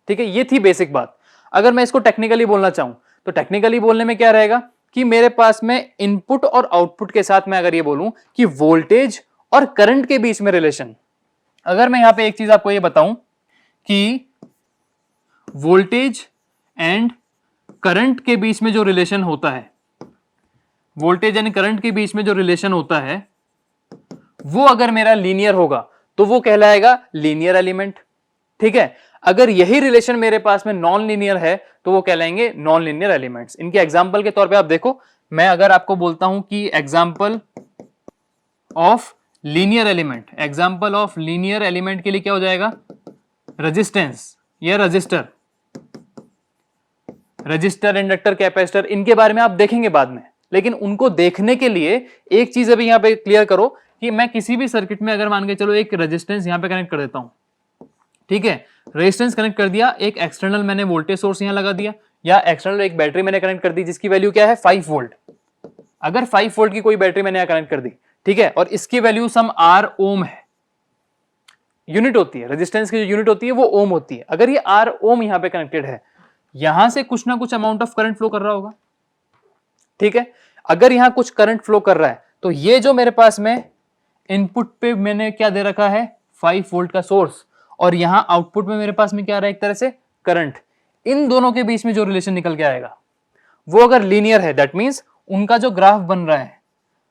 Speaker 1: ठीक है, ये थी बेसिक बात। अगर मैं इसको टेक्निकली बोलना चाहूं तो टेक्निकली बोलने में क्या रहेगा कि मेरे पास में इनपुट और आउटपुट के साथ में अगर ये बोलूं कि वोल्टेज और करंट के बीच में रिलेशन, अगर मैं यहां पे एक चीज आपको ये बताऊं कि वोल्टेज एंड करंट के बीच में जो रिलेशन होता है, वोल्टेज एंड करंट के बीच में जो रिलेशन होता है वो अगर मेरा लीनियर होगा तो वो कहलाएगा लीनियर एलिमेंट। ठीक है, अगर यही रिलेशन मेरे पास में नॉन लीनियर है तो वो कहलाएंगे नॉन लीनियर एलिमेंट्स। इनके एग्जांपल के तौर पे आप देखो, मैं अगर आपको बोलता हूं कि example of linear element, example of linear element के लिए क्या हो जाएगा, रेजिस्टेंस या रजिस्टर, इंडक्टर, कैपेसिटर, इनके बारे में आप देखेंगे बाद में, लेकिन उनको देखने के लिए एक चीज अभी यहां पे क्लियर करो कि मैं किसी भी सर्किट में अगर मान के चलो एक रेजिस्टेंस यहां पे कनेक्ट कर देता हूं, ठीक है, रेजिस्टेंस कनेक्ट कर दिया, एक एक्सटर्नल मैंने वोल्टेज सोर्स यहां लगा दिया, या एक्सटर्नल एक बैटरी मैंने कनेक्ट कर दी जिसकी वैल्यू क्या है 5 वोल्ट। अगर 5 वोल्ट की कोई बैटरी मैंने यहां कनेक्ट कर दी, ठीक है, और इसकी वैल्यू सम आर ओम है, यूनिट होती है रेजिस्टेंस की जो यूनिट होती है वो ओम होती है। अगर ये आर ओम यहां पे कनेक्टेड है, यहां से कुछ ना कुछ अमाउंट ऑफ करंट फ्लो कर रहा होगा, ठीक है। अगर यहां कुछ करंट फ्लो कर रहा है तो ये जो मेरे पास में इनपुट पे मैंने क्या दे रखा है 5 वोल्ट का सोर्स, और यहां आउटपुट में मेरे पास में क्या आ रहा है एक तरह से करंट, इन दोनों के बीच में जो रिलेशन निकल के आएगा वो अगर लीनियर है, दैट मींस उनका जो ग्राफ बन रहा है,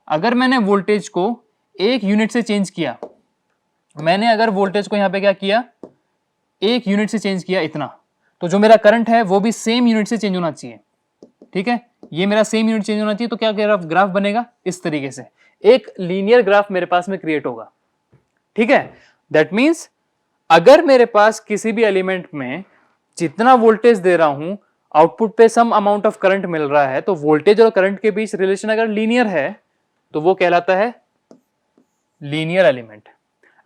Speaker 1: अगर मैंने वोल्टेज को एक यूनिट से चेंज किया, मैंने अगर वोल्टेज को यहां पे क्या किया एक यूनिट से चेंज किया इतना, तो जो मेरा करंट है वो भी सेम यूनिट से चेंज होना चाहिए, ठीक है। ये मेरा सेम यूनिट चेंज होना चाहिए, तो क्या ग्राफ बनेगा इस तरीके से, एक लीनियर ग्राफ मेरे पास में क्रिएट होगा, ठीक है। दैट मींस अगर मेरे पास किसी भी एलिमेंट में जितना वोल्टेज दे रहा हूं आउटपुट पे सम अमाउंट ऑफ करंट मिल रहा है, तो वोल्टेज और करंट के बीच रिलेशन अगर लीनियर है तो वो कहलाता है लीनियर एलिमेंट।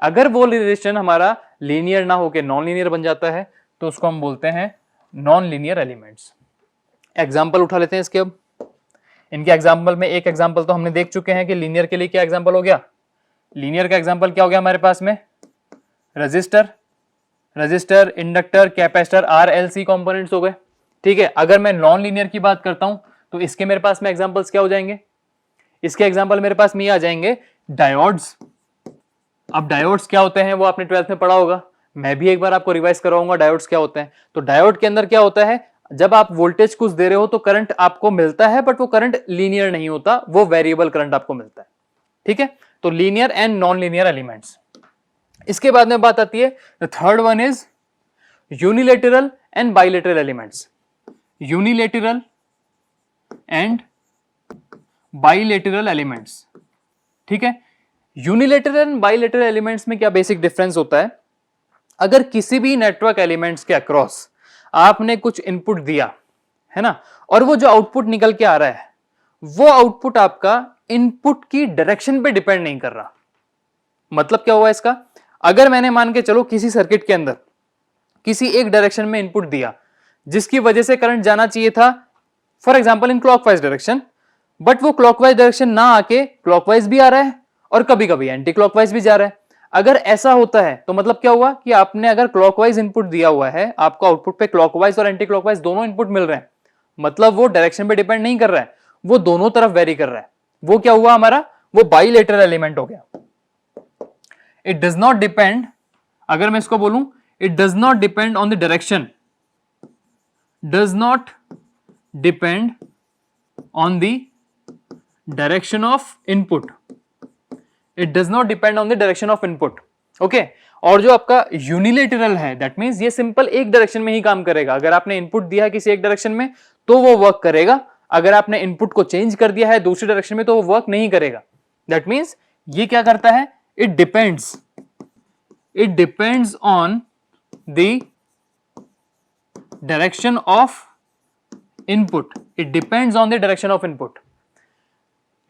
Speaker 1: अगर वो रिलेशन हमारा लीनियर ना होकर नॉन लीनियर बन जाता है तो उसको हम बोलते हैं नॉन लीनियर एलिमेंट्स। एग्जाम्पल उठा लेते हैं इसके। अब इनके एग्जाम्पल में एक एग्जाम्पल तो हमने देख चुके हैं कि लीनियर के लिए क्या एग्जाम्पल हो गया, लीनियर का एग्जाम्पल क्या हो गया हमारे पास में register, inductor, capacitor, RLC components हो गए, ठीक है। अगर मैं नॉन लीनियर की बात करता हूं तो इसके मेरे पास में एग्जांपल्स क्या हो जाएंगे, इसके एग्जांपल मेरे पास में आ जाएंगे डायोड्स। अब डायोड्स क्या होते हैं वो आपने 12th में पढ़ा होगा, मैं भी एक बार आपको रिवाइज कराऊंगा डायोड्स क्या होते हैं। तो डायोड के अंदर क्या होता है, जब आप वोल्टेज कुछ दे रहे हो तो करंट आपको मिलता है, बट वो करंट लीनियर नहीं होता, वो वेरिएबल करंट आपको मिलता है, ठीक है। तो linear and non linear elements. इसके बाद में बात आती है the third one is unilateral and bilateral elements. Unilateral and bilateral elements, ठीक है। यूनिलेटरल एंड बाइलेटरल एलिमेंट्स में क्या बेसिक डिफरेंस होता है, अगर किसी भी नेटवर्क एलिमेंट्स के अक्रॉस आपने कुछ इनपुट दिया है ना, और वो जो आउटपुट निकल के आ रहा है वो आउटपुट आपका इनपुट की डायरेक्शन पे डिपेंड नहीं कर रहा। मतलब क्या हुआ इसका, अगर मैंने मान के चलो किसी सर्किट के अंदर किसी एक डायरेक्शन में इनपुट दिया जिसकी वजह से करंट जाना चाहिए था for example in clockwise direction, but वो क्लॉकवाइज डायरेक्शन ना आके क्लॉकवाइज भी आ रहा है और कभी कभी एंटी क्लॉकवाइज भी जा रहा है। अगर ऐसा होता है तो मतलब क्या हुआ कि आपने अगर क्लॉकवाइज इनपुट दिया हुआ है, आपको आउटपुट पे क्लॉकवाइज और एंटी क्लॉकवाइज दोनों इनपुट मिल रहे हैं, मतलब वो डायरेक्शन पे डिपेंड नहीं कर रहा है, वो दोनों तरफ वेरी कर रहा है। वो क्या हुआ हमारा, वो बाइलेटरल एलिमेंट हो गया। इट डज नॉट डिपेंड, अगर मैं इसको बोलूं it does not depend on the direction, does not depend on the direction of input, it does not depend on the direction of input, okay. और जो आपका unilateral है दैट मींस ये simple एक डायरेक्शन में ही काम करेगा। अगर आपने इनपुट दिया है किसी एक डायरेक्शन में तो वो वर्क करेगा, अगर आपने इनपुट को चेंज कर दिया है दूसरी डायरेक्शन में तो वो वर्क नहीं करेगा। दैट मींस ये क्या करता है, it depends on the direction of input, it depends on the direction of input.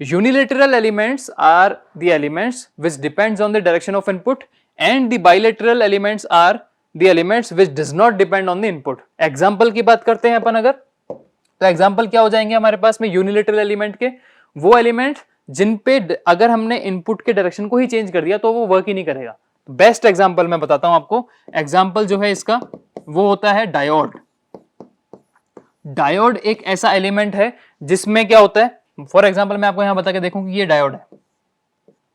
Speaker 1: Unilateral elements are the elements which depends on the direction of input and the bilateral elements are the elements which does not depend on the input. Example की बात करते हैं अपन अगर, तो example क्या हो जाएंगे हमारे पास में unilateral element के, वो element जिन पे अगर हमने input के direction को ही change कर दिया तो वो work ही नहीं करेगा। Best example मैं बताता हूं आपको, example जो है इसका वो होता है डायोड। डायोड एक ऐसा एलिमेंट है जिसमें क्या होता है, फॉर एग्जाम्पल मैं आपको यहां बता के देखूं कि ये डायोड है,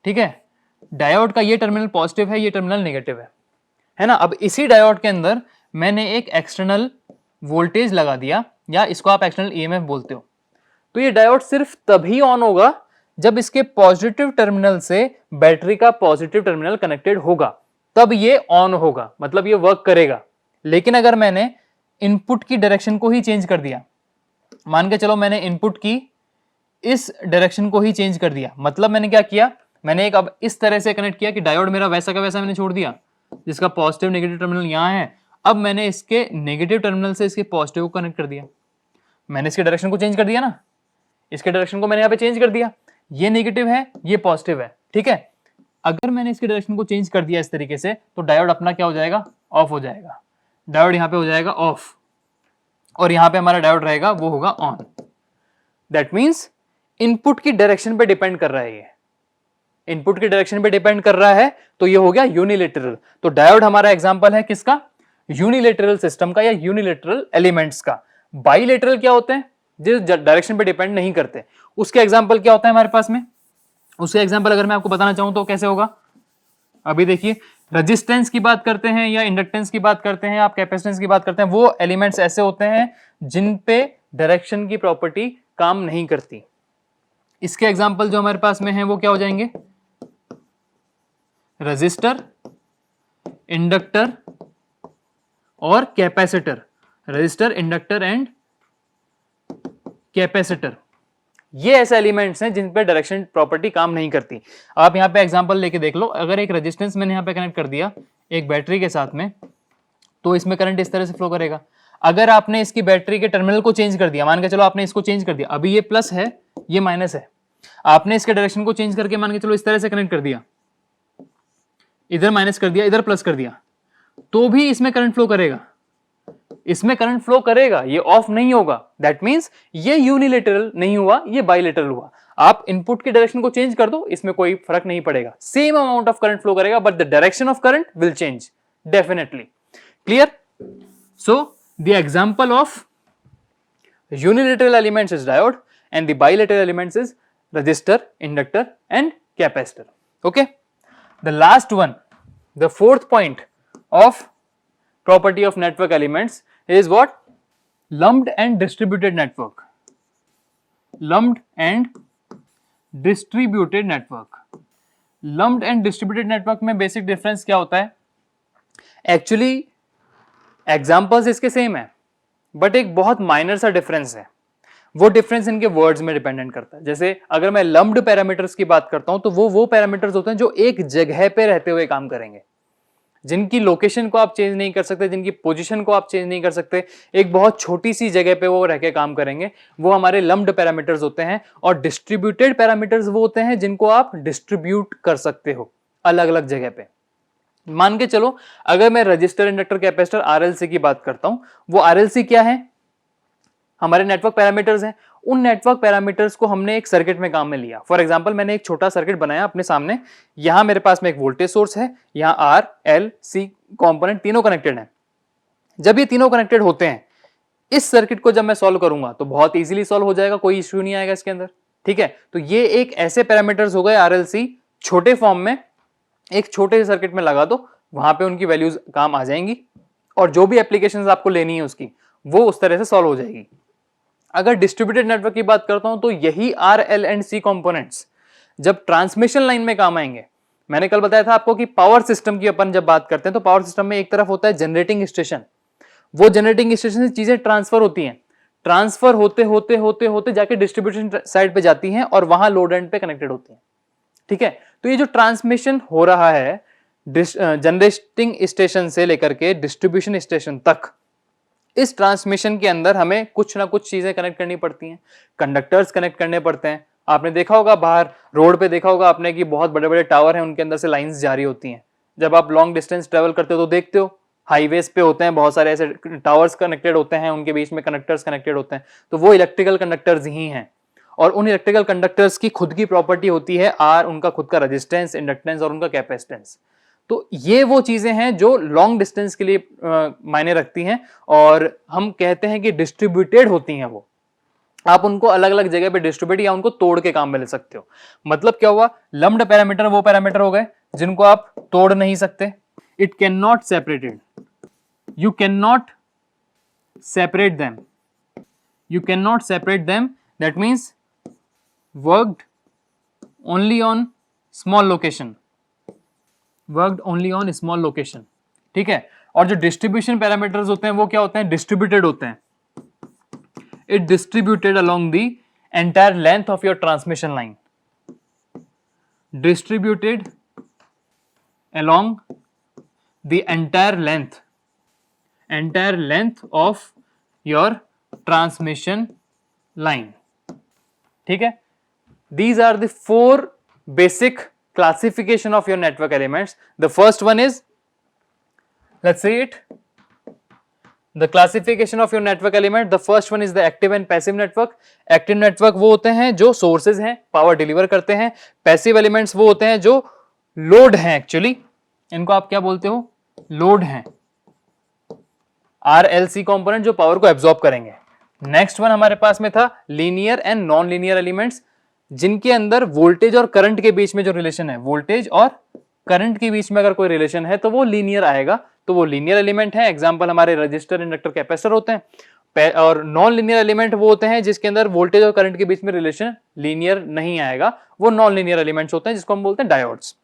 Speaker 1: ठीक है। डायोड का ये टर्मिनल पॉजिटिव है, ये टर्मिनल नेगेटिव है ना। अब इसी डायोड के अंदर मैंने एक एक्सटर्नल वोल्टेज लगा दिया, या इसको आप एक्सटर्नल ईएमएफ बोलते हो, तो ये डायोड सिर्फ तभी ऑन होगा जब इसके पॉजिटिव टर्मिनल से बैटरी का पॉजिटिव टर्मिनल कनेक्टेड होगा, तब ये ऑन होगा, मतलब ये वर्क करेगा। लेकिन अगर मैंने इनपुट की डायरेक्शन को ही चेंज कर दिया, मान के चलो मैंने इनपुट की इस डायरेक्शन को ही चेंज कर दिया, मतलब मैंने क्या किया, मैंने एक अब इस तरह से कनेक्ट किया कि डायोड मेरा वैसा का वैसा मैंने छोड़ दिया, जिसका पॉजिटिव नेगेटिव टर्मिनल यहां है। अब मैंने इसके नेगेटिव टर्मिनल से इसके पॉजिटिव को कनेक्ट कर दिया, मैंने इसके डायरेक्शन को चेंज कर दिया ना, इसके डायरेक्शन को मैंने यहाँ पे चेंज कर दिया, ये नेगेटिव है ये पॉजिटिव है, ठीक है। अगर मैंने इसके डायरेक्शन को चेंज कर दिया इस तरीके से तो डायोड अपना क्या हो जाएगा, ऑफ हो जाएगा, डायोड यहाँ पे हो जाएगा ऑफ, और यहां पे हमारा डायोड रहेगा वो होगा ऑन। दैट मीन्स इनपुट की डायरेक्शन पे डिपेंड कर रहा है, ये इनपुट की डायरेक्शन पे डिपेंड कर रहा है, तो ये हो गया यूनिलेटरल। तो डायोड हमारा एग्जांपल है किसका? यूनिलेटरल सिस्टम का या यूनिलेटरल एलिमेंट्स का। बाइलेटरल क्या होते हैं? जिस डायरेक्शन पे डिपेंड नहीं करते। उसके एग्जांपल क्या होता है हमारे पास में? उसके एग्जांपल अगर मैं आपको बताना चाहूं तो कैसे होगा? अभी देखिए, रेजिस्टेंस की बात करते हैं या इंडक्टेंस की बात करते हैं, आप कैपेसिटेंस की बात करते हैं, वो एलिमेंट्स ऐसे होते हैं जिन पे डायरेक्शन की प्रॉपर्टी काम नहीं करती। इसके एग्जांपल जो हमारे पास में है वो क्या हो जाएंगे? रेजिस्टर, इंडक्टर और capacitor. Resistor, inductor and capacitor, ये ऐसे एलिमेंट्स हैं जिन पे डायरेक्शन प्रॉपर्टी काम नहीं करती। आप यहां पे एग्जांपल लेके देख लो, अगर एक रेजिस्टेंस मैंने यहां पे कनेक्ट कर दिया एक बैटरी के साथ में, तो इसमें करंट इस तरह से फ्लो करेगा। अगर आपने इसकी बैटरी के टर्मिनल को चेंज कर दिया, मान के चलो आपने इसको चेंज कर दिया, अभी ये प्लस है ये माइनस है, आपने इसके डायरेक्शन को चेंज करके मान के चलो इस तरह से कनेक्ट कर दिया, इधर माइनस कर दिया इधर प्लस कर दिया, तो भी इसमें करंट फ्लो करेगा, इसमें करंट फ्लो करेगा, ये ऑफ नहीं होगा। दैट मींस ये यूनिलेटरल नहीं हुआ, ये बाइलेटरल हुआ। आप इनपुट की डायरेक्शन को चेंज कर दो, इसमें कोई फर्क नहीं पड़ेगा, same amount of current flow करेगा, but the direction of current will change definitely. Clear? So the example of unilateral elements is diode and the bilateral elements is resistor, inductor and capacitor. Okay, the last one, the fourth point of property of network elements is what? Lumped and distributed network. Lumped and distributed network. Lumped and distributed network में basic difference क्या होता है? Actually examples इसके same है, but एक बहुत minor सा difference है। वो डिफरेंस इनके वर्ड्स में डिपेंडेंट करता है। जैसे अगर मैं लम्प्ड पैरामीटर्स की बात करता हूं, तो वो पैरामीटर्स होते हैं जो एक जगह पे रहते हुए काम करेंगे, जिनकी लोकेशन को आप चेंज नहीं कर सकते, जिनकी पोजीशन को आप चेंज नहीं कर सकते, एक बहुत छोटी सी जगह पे वो रह के काम करेंगे, वो हमारे लम्प्ड पैरामीटर्स होते हैं। और डिस्ट्रीब्यूटेड पैरामीटर्स वो होते हैं जिनको आप डिस्ट्रीब्यूट कर सकते हो अलग अलग जगह पे। मान के चलो अगर मैं रजिस्टर, इंडक्टर, कैपेसिटर, आरएलसी की बात करता हूं, वो आरएलसी क्या है? हमारे नेटवर्क पैरामीटर्स हैं। उन नेटवर्क पैरामीटर्स को हमने एक सर्किट में काम में लिया। फॉर एग्जांपल मैंने एक छोटा सर्किट बनाया अपने सामने, यहां मेरे पास में एक वोल्टेज सोर्स है, यहां आर, एल, सी कंपोनेंट तीनों कनेक्टेड हैं। जब ये तीनों कनेक्टेड होते हैं, इस सर्किट को जब मैं सॉल्व करूंगा तो बहुत इजीली सॉल्व हो जाएगा, कोई इश्यू नहीं आएगा इसके अंदर। ठीक है, तो ये एक ऐसे पैरामीटर्स हो गए आरएलसी, छोटे फॉर्म में एक छोटे से सर्किट में लगा दो, वहां पे उनकी वैल्यूज काम आ जाएंगी और जो भी एप्लीकेशंस आपको लेनी है उसकी वो उस तरह से सॉल्व हो जाएगी। अगर डिस्ट्रीब्यूटेड नेटवर्क की बात करता हूं तो यही R, L and C components जब ट्रांसमिशन लाइन में काम आएंगे। मैंने कल बताया था आपको कि पावर सिस्टम की अपन जब बात करते हैं तो पावर सिस्टम में एक तरफ होता है जनरेटिंग स्टेशन, वो जनरेटिंग स्टेशन से चीजें ट्रांसफर होती हैं, ट्रांसफर होते होते होते होते जाके डिस्ट्रीब्यूशन साइड पे जाती हैं और वहां लोड एंड पे कनेक्टेड होती हैं। ठीक है, तो ये जो ट्रांसमिशन हो रहा है जनरेटिंग स्टेशन से लेकर के डिस्ट्रीब्यूशन स्टेशन तक, इस ट्रांसमिशन के अंदर हमें कुछ ना कुछ चीजें कनेक्ट करनी पड़ती हैं, कंडक्टर्स कनेक्ट करने पड़ते हैं। आपने देखा होगा बाहर रोड पे देखा होगा आपने कि बहुत बड़े बड़े टावर हैं, उनके अंदर से लाइंस जारी होती हैं। जब आप लॉन्ग डिस्टेंस ट्रेवल करते हो तो देखते हो हाईवेज पे होते हैं बहुत सारे ऐसे टावर्स कनेक्टेड होते हैं, उनके बीच में कंडक्टर्स कनेक्टेड होते हैं, तो वो इलेक्ट्रिकल कंडक्टर्स ही हैं। और उन इलेक्ट्रिकल कंडक्टर्स की खुद की प्रॉपर्टी होती है आर, उनका खुद का रेजिस्टेंस, इंडक्टेंस और उनका कैपेसिटेंस। तो ये वो चीजें हैं जो लॉन्ग डिस्टेंस के लिए मायने रखती हैं और हम कहते हैं कि डिस्ट्रीब्यूटेड होती हैं। वो आप उनको अलग अलग जगह पे डिस्ट्रीब्यूट या उनको तोड़ के काम में ले सकते हो। मतलब क्या हुआ? लम्प्ड पैरामीटर वो पैरामीटर हो गए जिनको आप तोड़ नहीं सकते। It can not separated, you can not separate them, you can not separate them, that means worked only on small location, worked only on small location. ठीक है, और जो डिस्ट्रीब्यूशन पैरामीटर्स होते हैं वो क्या होते हैं? डिस्ट्रीब्यूटेड होते हैं। It distributed along the entire length of your transmission line, distributed along the entire length of your transmission line. ठीक है, these are the four basic classification of your network elements. The first one is, let's say it, the classification of your network element, the first one is the active and passive network. Active network वो होते हैं जो sources हैं, power deliver करते हैं। Passive elements वो होते हैं जो लोड हैं, एक्चुअली इनको आप क्या बोलते हो, लोड हैं, RLC कंपोनेंट जो पावर को एब्जॉर्ब करेंगे। नेक्स्ट वन हमारे पास में था linear and non linear elements, जिनके अंदर वोल्टेज और करंट के बीच में जो रिलेशन है, वोल्टेज और करंट के बीच में अगर कोई रिलेशन है तो वो लीनियर आएगा, तो वो लीनियर एलिमेंट है। एग्जांपल हमारे रजिस्टर, इंडक्टर, कैपेसिटर होते हैं। और नॉन लीनियर एलिमेंट वो होते हैं जिसके अंदर वोल्टेज और करंट के बीच में रिलेशन लीनियर नहीं आएगा, वो नॉन लीनियर एलिमेंट्स होते हैं जिसको हम बोलते हैं डायोड्स।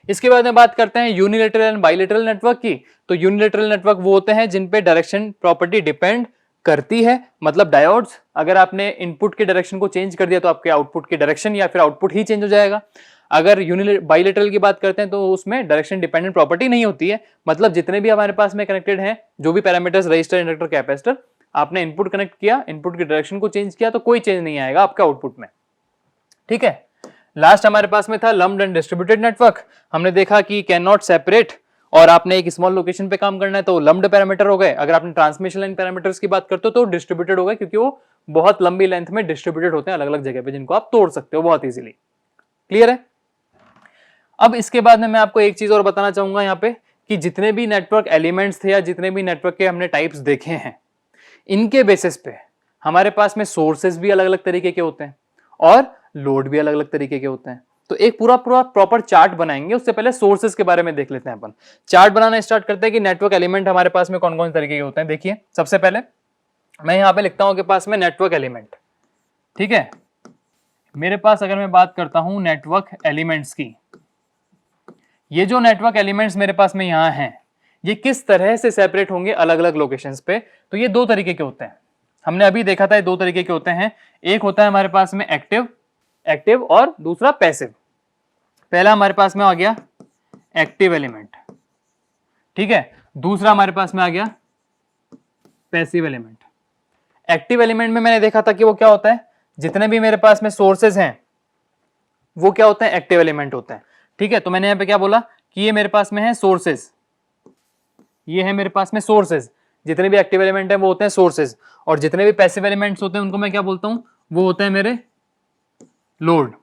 Speaker 1: इसके बाद में बात करते हैं यूनिलेटरल एंड बाइलेटरल नेटवर्क की। तो यूनिलेटरल नेटवर्क वो होते हैं जिन पे डायरेक्शन प्रॉपर्टी डिपेंड करती है, मतलब डायोड्स, अगर आपने इनपुट के डायरेक्शन को चेंज कर दिया तो आपके आउटपुट की डायरेक्शन या फिर आउटपुट ही चेंज हो जाएगा। अगर बाइलेटरल की बात करते हैं तो उसमें डायरेक्शन डिपेंडेंट प्रॉपर्टी नहीं होती है, मतलब जितने भी हमारे पास में कनेक्टेड हैं जो भी पैरामीटर्स, रजिस्टर, इंडक्टर, कैपेसिटर, आपने इनपुट कनेक्ट किया, इनपुट की डायरेक्शन को चेंज किया तो कोई चेंज नहीं आएगा आपके आउटपुट में। ठीक है, लास्ट हमारे पास में था लम्प्ड एंड डिस्ट्रीब्यूटेड नेटवर्क। हमने देखा कि कैन नॉट सेपरेट, और आपने एक स्मॉल लोकेशन पे काम करना है तो लम्प्ड पैरामीटर हो गए। अगर आपने ट्रांसमिशन लाइन पैरामीटर्स की बात करते हो तो डिस्ट्रीब्यूटेड हो गए, क्योंकि वो बहुत लंबी लेंथ में डिस्ट्रीब्यूटेड होते हैं अलग अलग जगह पे, जिनको आप तोड़ सकते हो बहुत इजीली। क्लियर है? अब इसके बाद में मैं आपको एक चीज और बताना चाहूंगा यहाँ पे, कि जितने भी नेटवर्क एलिमेंट्स थे या जितने भी नेटवर्क के हमने टाइप्स देखे हैं, इनके बेसिस पे हमारे पास में सोर्सेज भी अलग अलग तरीके के होते हैं और लोड भी अलग अलग तरीके के होते हैं। तो एक पूरा प्रॉपर चार्ट बनाएंगे, उससे पहले सोर्सेज के बारे में देख लेते हैं अपन। चार्ट बनाना स्टार्ट करते हैं कि नेटवर्क एलिमेंट हमारे पास में कौन कौन से तरीके के होते हैं। देखिए, सबसे पहले मैं यहाँ पे लिखता हूं के पास में नेटवर्क एलिमेंट। ठीक है, मेरे पास अगर मैं बात करता हूं नेटवर्क एलिमेंट्स की, ये जो नेटवर्क एलिमेंट्स मेरे पास में यहाँ हैं, ये किस तरह से सेपरेट होंगे अलग अलग लोकेशंस पे। तो ये दो तरीके के होते हैं, हमने अभी देखा था, ये दो तरीके के होते हैं। एक होता है हमारे पास में एक्टिव और दूसरा पैसिव। पहला हमारे पास में आ गया एक्टिव एलिमेंट, ठीक है, दूसरा हमारे पास में आ गया पैसिव एलिमेंट। एक्टिव एलिमेंट में मैंने देखा था कि वो क्या होता है, जितने भी मेरे पास में सोर्सेज हैं वो क्या होते हैं, एक्टिव एलिमेंट होते हैं। ठीक है, तो मैंने यहाँ पे क्या बोला कि ये मेरे पास में है सोर्सेज, ये है मेरे पास में सोर्सेज, जितने भी एक्टिव एलिमेंट है वो होते हैं सोर्सेज, और जितने भी पैसिव एलिमेंट्स होते हैं उनको मैं क्या बोलता हूं, वो होते हैं मेरे लोड।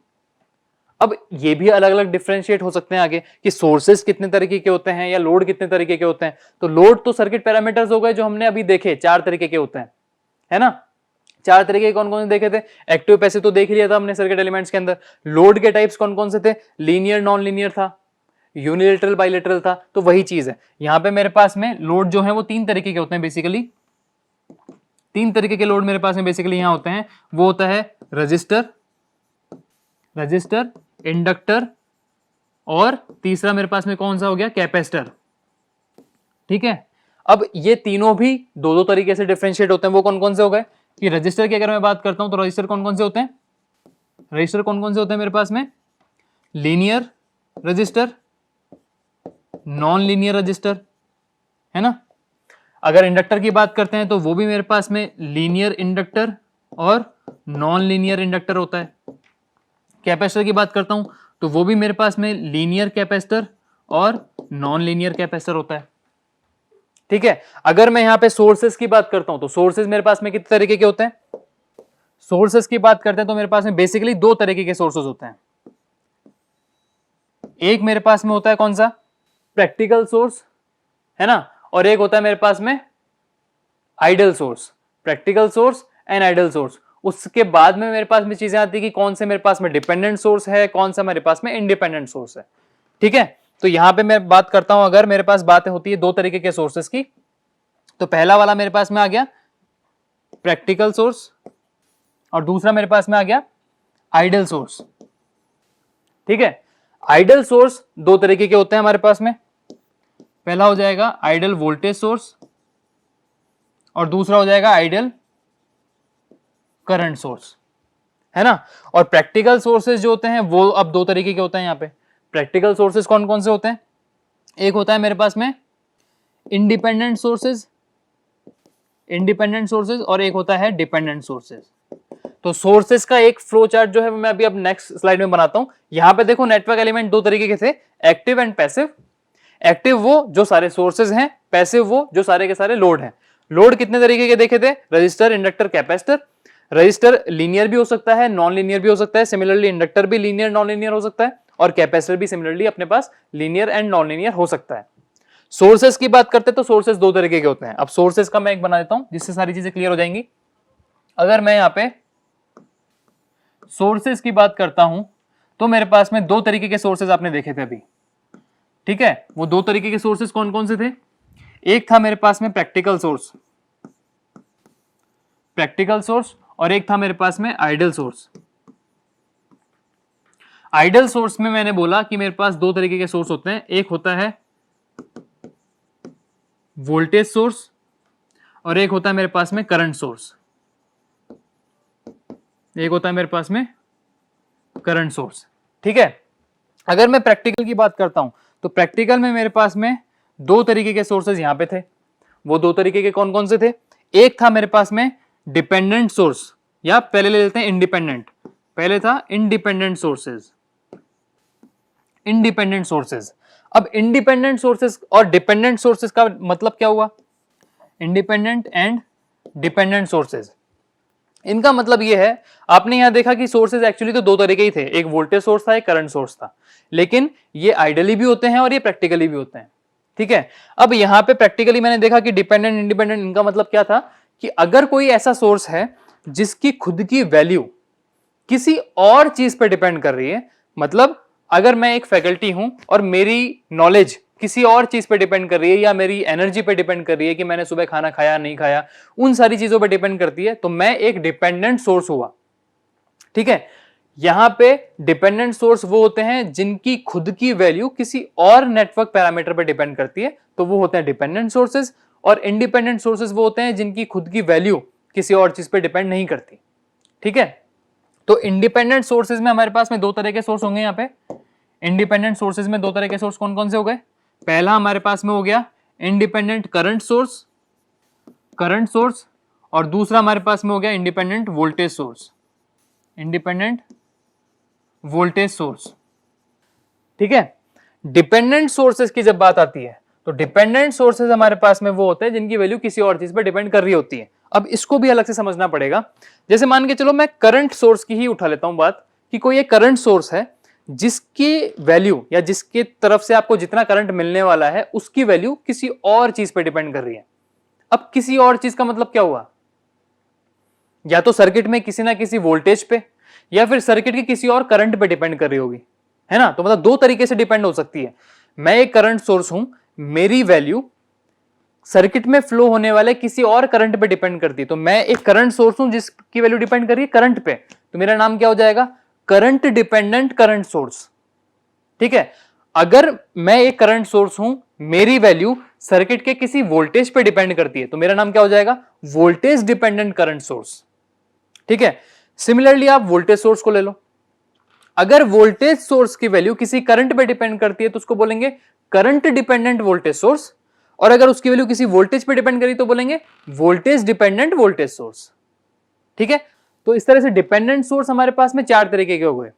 Speaker 1: अब ये भी अलग अलग डिफरेंशिएट हो सकते हैं आगे कि सोर्सेज कितने तरीके के होते हैं या लोड कितने तरीके के होते हैं। तो लोड तो सर्किट पैरामीटर्स हो गए जो हमने अभी देखे, 4 तरीके के होते हैं, है ना। 4 तरीके कौन कौन से देखे थे, एक्टिव पैसिव तो देख लिया था हमने सर्किट एलिमेंट्स के अंदर। लोड के टाइप्स कौन कौन से थे, लीनियर, नॉन लीनियर था, यूनिलेटरल, बाइलेटरल था। तो वही चीज है यहां पे मेरे पास में लोड जो है वो 3 तरीके के होते हैं बेसिकली। 3 तरीके के लोड मेरे पास में बेसिकली यहां होते हैं, वो होता है रजिस्टर, इंडक्टर, और तीसरा मेरे पास में कौन सा हो गया, कैपेसिटर। ठीक है, अब ये तीनों भी दो दो तरीके से डिफरेंशिएट होते हैं। वो कौन कौन से हो गए कि रजिस्टर की अगर मैं बात करता हूं तो रजिस्टर कौन कौन से होते हैं, रजिस्टर कौन कौन से होते हैं मेरे पास में, linear register, non linear register, है ना। अगर इंडक्टर की बात करते हैं तो वो भी मेरे पास में लीनियर इंडक्टर और नॉन लीनियर इंडक्टर होता है। कैपेसिटर की बात करता हूं तो वो भी मेरे पास में लीनियर कैपेसिटर और नॉन लीनियर कैपेसिटर होता है। ठीक है, अगर मैं यहां पे सोर्सेज की बात करता हूं तो सोर्सेज मेरे पास में कितने तरीके के होते हैं, सोर्सेज की बात करते हैं तो मेरे पास में बेसिकली 2 तरीके के सोर्सेज होते हैं। एक मेरे पास में होता है कौन सा, प्रैक्टिकल सोर्स, है ना, और एक होता है मेरे पास में ideal source. Practical source and ideal source. उसके बाद में मेरे पास में चीजें आती है कि कौन से मेरे पास में डिपेंडेंट सोर्स है, कौन सा मेरे पास में इंडिपेंडेंट सोर्स है। ठीक है, तो यहां पे मैं बात करता हूं, अगर मेरे पास बात होती है 2 तरीके के सोर्सेस की, तो पहला वाला मेरे पास में आ गया प्रैक्टिकल सोर्स और दूसरा मेरे पास में आ गया आइडल सोर्स। ठीक है, आइडल सोर्स 2 तरीके के होते हैं हमारे पास में, पहला हो जाएगा आइडल वोल्टेज सोर्स और दूसरा हो जाएगा आइडल करंट सोर्स, है ना। और प्रैक्टिकल सोर्सेज जो होते हैं वो अब 2 तरीके के होते हैं। यहाँ पे प्रैक्टिकल सोर्सेज कौन कौन से होते हैं, एक होता है मेरे पास में इंडिपेंडेंट सोर्सेज और एक होता है डिपेंडेंट सोर्सेज। तो सोर्सेज का एक फ्लो चार्ट जो है मैं अभी अब नेक्स्ट स्लाइड में बनाता हूं। यहां पे देखो नेटवर्क एलिमेंट 2 तरीके के थे, एक्टिव एंड पैसिव। एक्टिव वो जो सारे सोर्सेज हैं, पैसिव वो जो सारे के सारे लोड हैं। लोड कितने तरीके के देखे थे? Register, inductor, capacitor. Register linear भी हो सकता है, नॉन लीनियर भी हो सकता है। सिमिलरली इंडक्टर भी लीनियर नॉन लीनियर हो सकता है, और कैपेसिटर भी सिमिलरली अपने पास लीनियर एंड नॉन लीनियर हो सकता है। सोर्सेस की बात करते हैं तो सोर्सेस दो तरीके के होते हैं। अब सोर्सेस का मैं एक बना देता हूं जिससे सारी चीजें क्लियर हो जाएंगी। अगर मैं यहां पे सोर्सेस की बात करता हूं तो मेरे पास में दो तरीके के सोर्सेस आपने देखे थे अभी, ठीक है। वो दो तरीके के सोर्सेस कौन कौन से थे? एक था मेरे पास में प्रैक्टिकल सोर्स, और एक था मेरे पास में आइडियल सोर्स। आइडियल सोर्स में मैंने बोला कि मेरे पास दो तरीके के सोर्स होते हैं, एक होता है वोल्टेज सोर्स और एक होता है मेरे पास में करंट सोर्स। एक होता है मेरे पास में करंट सोर्स, ठीक है। अगर मैं प्रैक्टिकल की बात करता हूं तो प्रैक्टिकल में मेरे पास में दो तरीके के सोर्सेज यहां पे थे। वो दो तरीके के कौन कौन से थे? एक था मेरे पास में डिपेंडेंट सोर्स, या पहले ले लेते हैं इंडिपेंडेंट। पहले था इंडिपेंडेंट सोर्सेज, इंडिपेंडेंट सोर्सेज। अब इंडिपेंडेंट सोर्सेज और डिपेंडेंट सोर्सेज का मतलब क्या हुआ? इंडिपेंडेंट एंड डिपेंडेंट सोर्सेज, इनका मतलब यह है, आपने यहां देखा कि सोर्सेज एक्चुअली तो दो तरीके ही थे, एक वोल्टेज सोर्स था, एक करंट सोर्स था, लेकिन ये आइडियली भी होते हैं और ये प्रैक्टिकली भी होते हैं, ठीक है। अब यहां पे प्रैक्टिकली मैंने देखा कि डिपेंडेंट इंडिपेंडेंट, इनका मतलब क्या था कि अगर कोई ऐसा सोर्स है जिसकी खुद की वैल्यू किसी और चीज पर डिपेंड कर रही है, मतलब अगर मैं एक फैकल्टी हूं और मेरी नॉलेज किसी और चीज पे डिपेंड कर रही है, या मेरी एनर्जी पे डिपेंड कर रही है कि मैंने सुबह खाना खाया नहीं खाया, उन सारी चीजों पे डिपेंड करती है, तो मैं एक डिपेंडेंट सोर्स हुआ, ठीक है। यहां पे डिपेंडेंट सोर्स वो होते हैं जिनकी खुद की वैल्यू किसी और नेटवर्क पैरामीटर पे डिपेंड करती है, तो वो होते हैं डिपेंडेंट सोर्सेज। और इंडिपेंडेंट सोर्सेज वो होते हैं जिनकी खुद की वैल्यू किसी और चीज पे डिपेंड नहीं करती, ठीक है। तो इंडिपेंडेंट सोर्सेज में हमारे पास में दो तरह के सोर्स होंगे। यहां पे इंडिपेंडेंट सोर्सेज में दो तरह के सोर्स कौन कौन से हो गए? पहला हमारे पास में हो गया इंडिपेंडेंट करंट सोर्स, और दूसरा हमारे पास में हो गया independent voltage source, independent voltage source, ठीक है। डिपेंडेंट सोर्सेज की जब बात आती है तो डिपेंडेंट सोर्सेज हमारे पास में वो होते हैं जिनकी वैल्यू किसी और चीज पर डिपेंड कर रही होती है। अब इसको भी अलग से समझना पड़ेगा। जैसे मान के चलो मैं करंट सोर्स की ही उठा लेता हूं बात, कि कोई एक करंट सोर्स है जिसकी वैल्यू या जिसकी तरफ से आपको जितना करंट मिलने वाला है उसकी वैल्यू किसी और चीज पे डिपेंड कर रही है। अब किसी और चीज का मतलब क्या हुआ? या तो सर्किट में किसी ना किसी वोल्टेज पे, या फिर सर्किट के किसी और करंट पे डिपेंड कर रही होगी, है ना। तो मतलब दो तरीके से डिपेंड हो सकती है। मैं एक करंट सोर्स हूं, मेरी वैल्यू सर्किट में फ्लो होने वाले किसी और करंट पे डिपेंड करती है, तो मैं एक करंट सोर्स हूं जिसकी वैल्यू डिपेंड कर रही है करंट पे, तो मेरा नाम क्या हो जाएगा? करंट डिपेंडेंट करंट सोर्स, ठीक है। अगर मैं एक करंट सोर्स हूं, मेरी वैल्यू सर्किट के किसी वोल्टेज पे डिपेंड करती है, तो मेरा नाम क्या हो जाएगा? वोल्टेज डिपेंडेंट करंट सोर्स, ठीक है। सिमिलरली आप वोल्टेज सोर्स को ले लो, अगर वोल्टेज सोर्स की वैल्यू किसी करंट पे डिपेंड करती है तो उसको बोलेंगे करंट डिपेंडेंट वोल्टेज सोर्स, और अगर उसकी वैल्यू किसी वोल्टेज पे डिपेंड करी तो बोलेंगे वोल्टेज डिपेंडेंट वोल्टेज सोर्स, ठीक है। तो इस तरह से डिपेंडेंट सोर्स हमारे पास में चार तरीके के हो गए।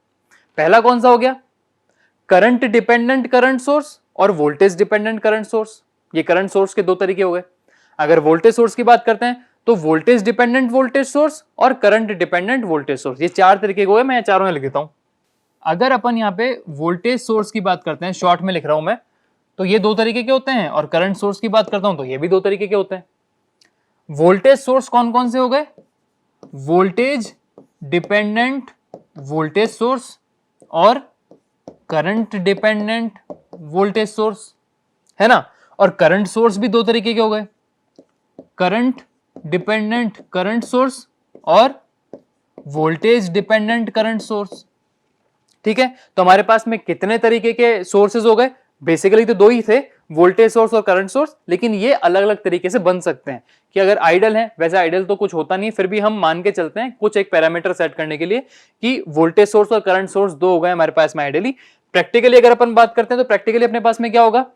Speaker 1: पहला कौन सा हो गया? करंट डिपेंडेंट करंट सोर्स और वोल्टेज डिपेंडेंट करंट सोर्स। ये करंट सोर्स के दो तरीके हो गए। अगर वोल्टेज सोर्स की बात करते हैं तो वोल्टेज डिपेंडेंट वोल्टेज सोर्स और करंट डिपेंडेंट वोल्टेज सोर्स, ये चार तरीके के हो गए। मैं चारों में लिख देता हूं। अगर अपन यहां पे वोल्टेज सोर्स की बात करते हैं, शॉर्ट में लिख रहा हूं मैं, तो ये दो तरीके के होते हैं, और करंट सोर्स की बात करता हूं तो ये भी दो तरीके के होते हैं। वोल्टेज सोर्स कौन कौन से हो गए? वोल्टेज डिपेंडेंट वोल्टेज सोर्स और करंट डिपेंडेंट वोल्टेज सोर्स, है ना। और करंट सोर्स भी दो तरीके के हो गए, करंट डिपेंडेंट करंट सोर्स और वोल्टेज डिपेंडेंट करंट सोर्स, ठीक है। तो हमारे पास में कितने तरीके के सोर्सेज हो गए? बेसिकली तो दो ही थे, वोल्टेज सोर्स और करंट सोर्स, लेकिन ये अलग अलग तरीके से बन सकते हैं। कि अगर आइडल है, वैसे आइडल तो कुछ होता नहीं, फिर भी हम मान के चलते हैं कुछ एक पैरामीटर सेट करने के लिए कि वोल्टेज सोर्स और करंट सोर्स दो हो गए हमारे पास में आइडली। प्रैक्टिकली अगर अपन बात करते हैं तो प्रैक्टिकली अपने पास में क्या होगा?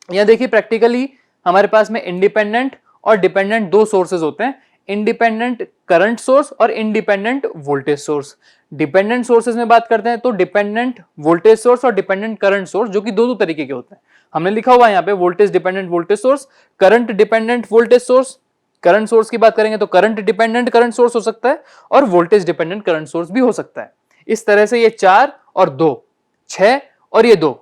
Speaker 1: यहां देखिए, प्रैक्टिकली हमारे पास में इंडिपेंडेंट और डिपेंडेंट दो सोर्सेज होते हैं। इंडिपेंडेंट करंट सोर्स और independent voltage source. Dependent sources में बात करते हैं तो डिपेंडेंट वोल्टेज सोर्स और डिपेंडेंट करंट सोर्स, जो कि दो तरीके के होते हैं। हमने लिखा हुआ है यहाँ पे voltage dependent voltage source, current dependent voltage source. Current source की बात करेंगे तो करंट डिपेंडेंट करंट सोर्स हो सकता है और वोल्टेज डिपेंडेंट करंट सोर्स भी हो सकता है। इस तरह से ये 4 और 2, 6 और ये 2,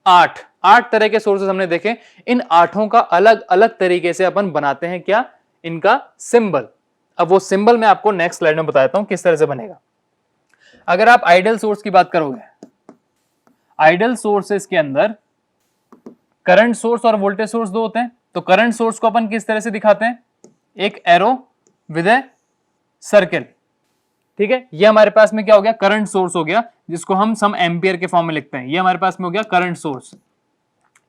Speaker 1: 8 तरह के सोर्सेस हमने देखे। इन 8 का अलग अलग तरीके से अपन बनाते हैं क्या, इनका सिंबल। अब वो सिंबल मैं आपको नेक्स्ट स्लाइड में बताता हूं किस तरह से बनेगा। अगर आप आइडियल सोर्स की बात करोगे, आइडियल सोर्सेस के अंदर करंट सोर्स और वोल्टेज सोर्स दो होते हैं। तो करंट सोर्स को अपन किस तरह से दिखाते हैं, एक एरो विद ए सर्किल। ठीक है, ये हमारे पास में क्या हो गया, करंट सोर्स हो गया, जिसको हम सम एम्पियर के फॉर्म में लिखते हैं। ये हमारे पास में हो गया करंट सोर्स।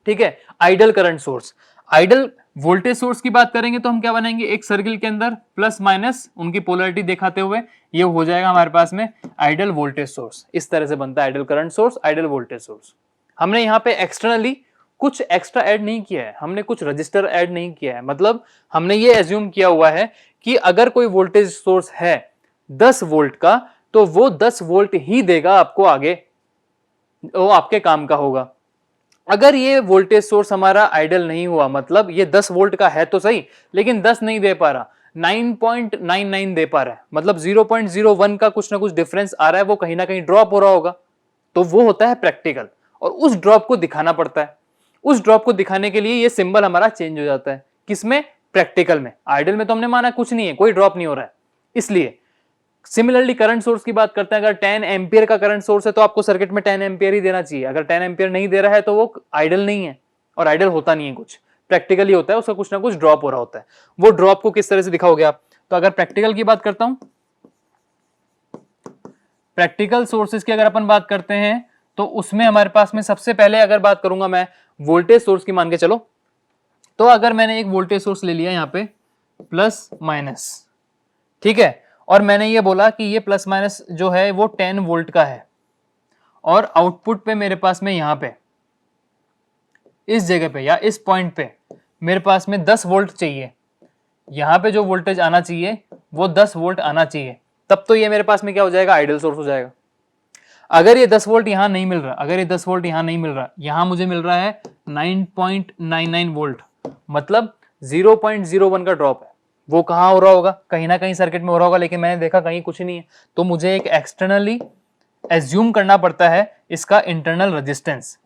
Speaker 1: ठीक है, ideal current source. Ideal voltage source की बात करेंगे तो हम क्या बनाएंगे, एक सर्किल के अंदर प्लस माइनस उनकी पोलैरिटी दिखाते हुए ये हो जाएगा हमारे पास में आइडियल वोल्टेज सोर्स। इस तरह से बनता है ideal current source, ideal voltage source. हमने यहाँ पे एक्सटर्नली कुछ एक्स्ट्रा ऐड नहीं किया है, हमने कुछ रजिस्टर ऐड नहीं किया है। मतलब हमने ये एज्यूम किया हुआ है कि अगर कोई वोल्टेज सोर्स है 10 वोल्ट का, तो वो 10 वोल्ट ही देगा आपको आगे, वो आपके काम का होगा। अगर ये वोल्टेज सोर्स हमारा आइडियल नहीं हुआ, मतलब ये 10 वोल्ट का है तो सही, लेकिन 10 नहीं दे पा रहा, 9.99 दे पा रहा है, मतलब 0.01 का कुछ ना कुछ डिफरेंस आ रहा है, वो कहीं ना कहीं ड्रॉप हो रहा होगा, तो वो होता है प्रैक्टिकल। और उस ड्रॉप को दिखाना पड़ता है। उस ड्रॉप को दिखाने के लिए ये सिंबल हमारा चेंज हो जाता है। किसमें, प्रैक्टिकल में। आइडियल में तो हमने माना कुछ नहीं है, कोई ड्रॉप नहीं हो रहा है, इसलिए। सिमिलरली करंट सोर्स की बात करते हैं, अगर 10 एम्पियर का करंट सोर्स है तो आपको सर्किट में 10 एम्पियर ही देना चाहिए। अगर 10 एम्पियर नहीं दे रहा है तो वो आइडियल नहीं है, और आइडियल होता नहीं है, कुछ प्रैक्टिकली होता है, उसका कुछ ना कुछ ड्रॉप हो रहा होता है। वो ड्रॉप को किस तरह से दिखाओगे आप, तो अगर प्रैक्टिकल की बात करता हूं, प्रैक्टिकल सोर्सेज की अगर अपन बात करते हैं तो उसमें हमारे पास में सबसे पहले अगर बात करूंगा मैं वोल्टेज सोर्स की, मान के चलो, तो अगर मैंने एक वोल्टेज सोर्स ले लिया यहां पे प्लस माइनस, ठीक है, और मैंने ये बोला कि ये प्लस माइनस जो है वो 10 वोल्ट का है, और आउटपुट पे मेरे पास में यहां पे इस जगह पे या इस पॉइंट पे मेरे पास में 10 वोल्ट चाहिए। यहां पे जो वोल्टेज आना चाहिए वो 10 वोल्ट आना चाहिए, तब तो ये मेरे पास में क्या हो जाएगा, आइडियल सोर्स हो जाएगा। अगर ये 10 वोल्ट यहां नहीं मिल रहा, अगर ये 10 वोल्ट यहां नहीं मिल रहा, यहां मुझे मिल रहा है 9.99 वोल्ट, मतलब 0.01 का ड्रॉप है। वो कहां हो रहा होगा, कहीं ना कहीं सर्किट में हो रहा होगा, लेकिन मैंने देखा कहीं कुछ नहीं है, तो मुझे एक एक्सटर्नली एज्यूम करना पड़ता है इसका इंटरनल रेजिस्टेंस।